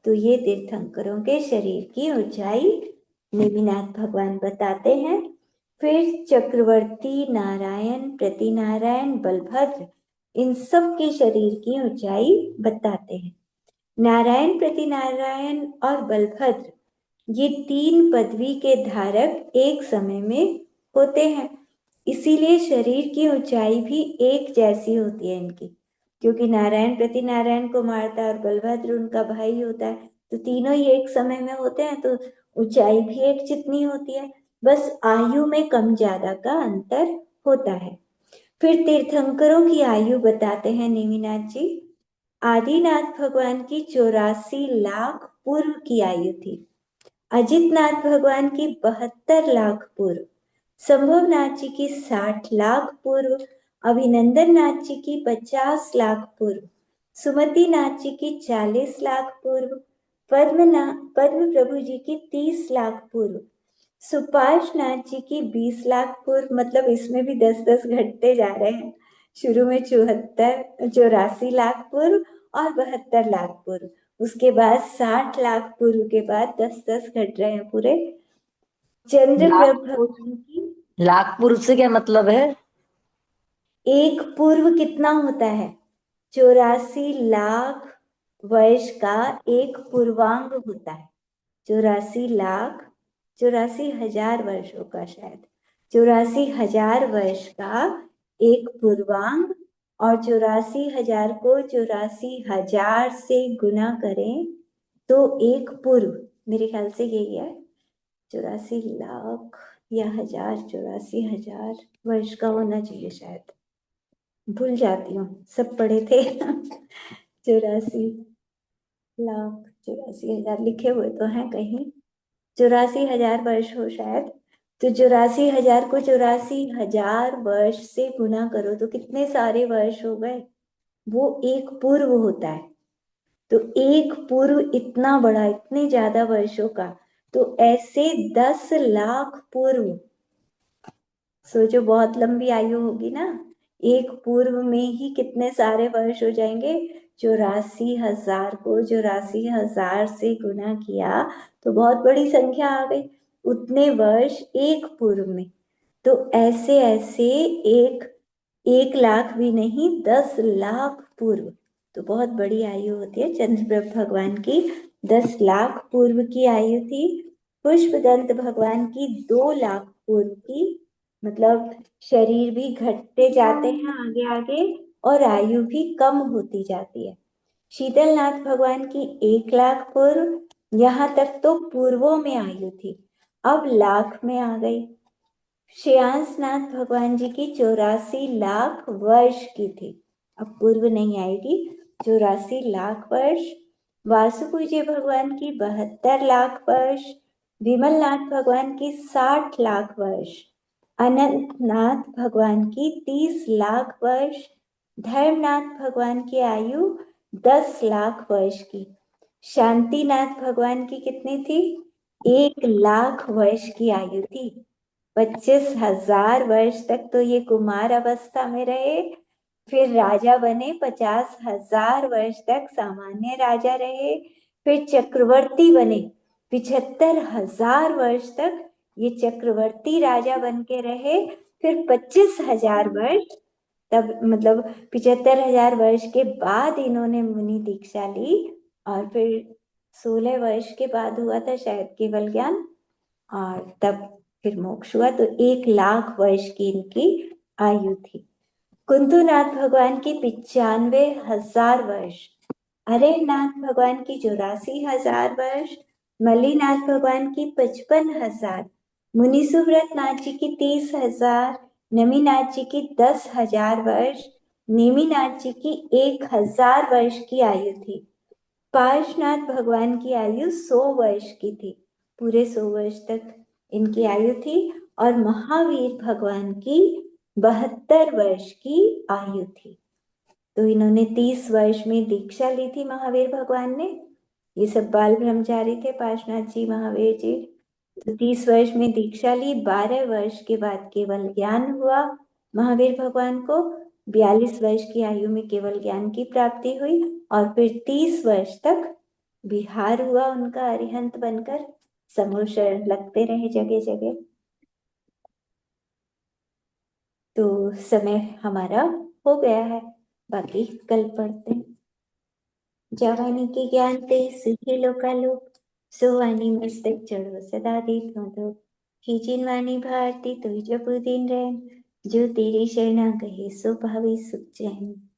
तो ये तीर्थंकरों के शरीर की ऊंचाई नेमिनाथ भगवान बताते हैं। फिर चक्रवर्ती, नारायण, प्रतिनारायण, बलभद्र, इन सब के शरीर की ऊंचाई बताते हैं। नारायण, प्रतिनारायण और बलभद्र, ये 3 पदवी के धारक एक समय में होते हैं, इसीलिए शरीर की ऊंचाई भी एक जैसी होती है इनकी, क्योंकि नारायण प्रतिनारायण को मारता है और बलभद्र उनका भाई होता है, तो तीनों ही एक समय में होते हैं, तो ऊंचाई भी एक जितनी होती है, बस आयु में कम ज्यादा का अंतर होता है। फिर तीर्थंकरों की आयु बताते हैं नेमिनाथ जी। आदिनाथ भगवान की 84 लाख पूर्व की आयु थी, अजितनाथ भगवान की 72 लाख पूर्व, संभवनाथ जी की 60 लाख पूर्व, अभिनंदन नाथ जी की 50 लाख पूर्व, सुमति नाथ जी की 40 लाख पूर्व, पद्म प्रभु जी की 30 लाख पूर्व, सुपार्श नाथ जी की 20 लाख पूर्व, मतलब इसमें भी 10-10 घटते जा रहे हैं। शुरू में 84 लाख पूर्व और 72 लाख पूर्व, उसके बाद 60 लाख पूर्व के बाद 10-10 घट रहे हैं पूरे। चंद्रप्रभ लाखपुर। भगवान की लाखपुर से क्या मतलब है? एक पूर्व कितना होता है, 84 लाख वर्ष का एक पूर्वांग होता है। 84 लाख, 84,000 वर्षों का शायद, 84,000 वर्ष का एक पूर्वांग, और 84,000 को 84,000 से गुना करें तो एक पूर्व, मेरे ख्याल से यही है, 84 लाख या हजार, 84,000 वर्ष का होना चाहिए शायद, भूल जाती हूँ, सब पढ़े थे। 84 लाख, 84,000 लिखे हुए तो हैं कहीं, 84,000 वर्ष हो शायद। तो 84,000 को 84,000 वर्ष से गुना करो तो कितने सारे वर्ष हो गए, वो एक पूर्व होता है। तो एक पूर्व इतना बड़ा, इतने ज्यादा वर्षों का, तो ऐसे 10 लाख पूर्व, सोचो बहुत लंबी आयु होगी ना, एक पूर्व में ही कितने सारे वर्ष हो जाएंगे। 84,000 को 84,000 से गुना किया तो बहुत बड़ी संख्या आ गई, उतने वर्ष एक पूर्व में। तो ऐसे ऐसे एक 1 लाख भी नहीं, 10 लाख पूर्व, तो बहुत बड़ी आयु होती है। चंद्रप्रभ भगवान की 10 लाख पूर्व की आयु थी। पुष्पदंत भगवान की 2 लाख पूर्व की, मतलब शरीर भी घटते जाते हैं आगे आगे और आयु भी कम होती जाती है। शीतलनाथ भगवान की 1 लाख पूर्व, यहाँ तक तो पूर्वों में आयु थी, अब लाख में आ गई। श्रेयांसनाथ भगवान जी की 84 लाख वर्ष की थी, अब पूर्व नहीं आएगी, 84 लाख वर्ष। वासुपूज्य भगवान की 72 लाख वर्ष, विमलनाथ भगवान की 60 लाख वर्ष, अनंतनाथ भगवान की 30 लाख वर्ष, धर्मनाथ भगवान की आयु 10 लाख वर्ष की, शांतिनाथ भगवान की कितनी थी, 1 लाख वर्ष की आयु थी। 25,000 वर्ष तक तो ये कुमार अवस्था में रहे, फिर राजा बने, 50,000 वर्ष तक सामान्य राजा रहे, फिर चक्रवर्ती बने, 75,000 वर्ष तक ये चक्रवर्ती राजा बन के रहे, फिर 25,000 वर्ष, तब मतलब 75,000 वर्ष के बाद इन्होंने मुनि दीक्षा ली, और फिर 16 वर्ष के बाद हुआ था शायद केवल ज्ञान, और तब फिर मोक्ष हुआ। तो 1 लाख वर्ष की इनकी आयु थी। कुंतुनाथ भगवान की 95,000 वर्ष, अरेनाथ भगवान की 84,000 वर्ष, मल्लीनाथ भगवान की 55,000, मुनीसुव्रत नाथ जी की 30,000, नमीनाथ जी की 10,000 वर्ष, नेमिनाथ जी की 1,000 वर्ष की आयु थी। पार्श्वनाथ भगवान की आयु 100 वर्ष की थी, पूरे 100 वर्ष तक इनकी आयु थी। और महावीर भगवान की 72 वर्ष की आयु थी। तो इन्होंने 30 वर्ष में दीक्षा ली थी महावीर भगवान ने। ये सब बाल ब्रह्मचारी थे, पार्श्वनाथ जी, महावीर जी। तो 30 वर्ष में दीक्षा ली, 12 वर्ष के बाद केवल ज्ञान हुआ महावीर भगवान को। 42 वर्ष की आयु में केवल ज्ञान की प्राप्ति हुई और फिर 30 वर्ष तक विहार हुआ उनका अरिहंत बनकर, समूह शरण लगते रहे जगह जगह। तो समय हमारा हो गया है, बाकी कल पढ़ते हैं। जवानी के ज्ञान ते सुखी लोकालोक, सो वाणी मस्तक चढ़ो सदा दीप मधो। खींचिन वाणी भारती तुई जपु दिन रैन, जो तेरी शरणा कहे सो पावे सुख चैन।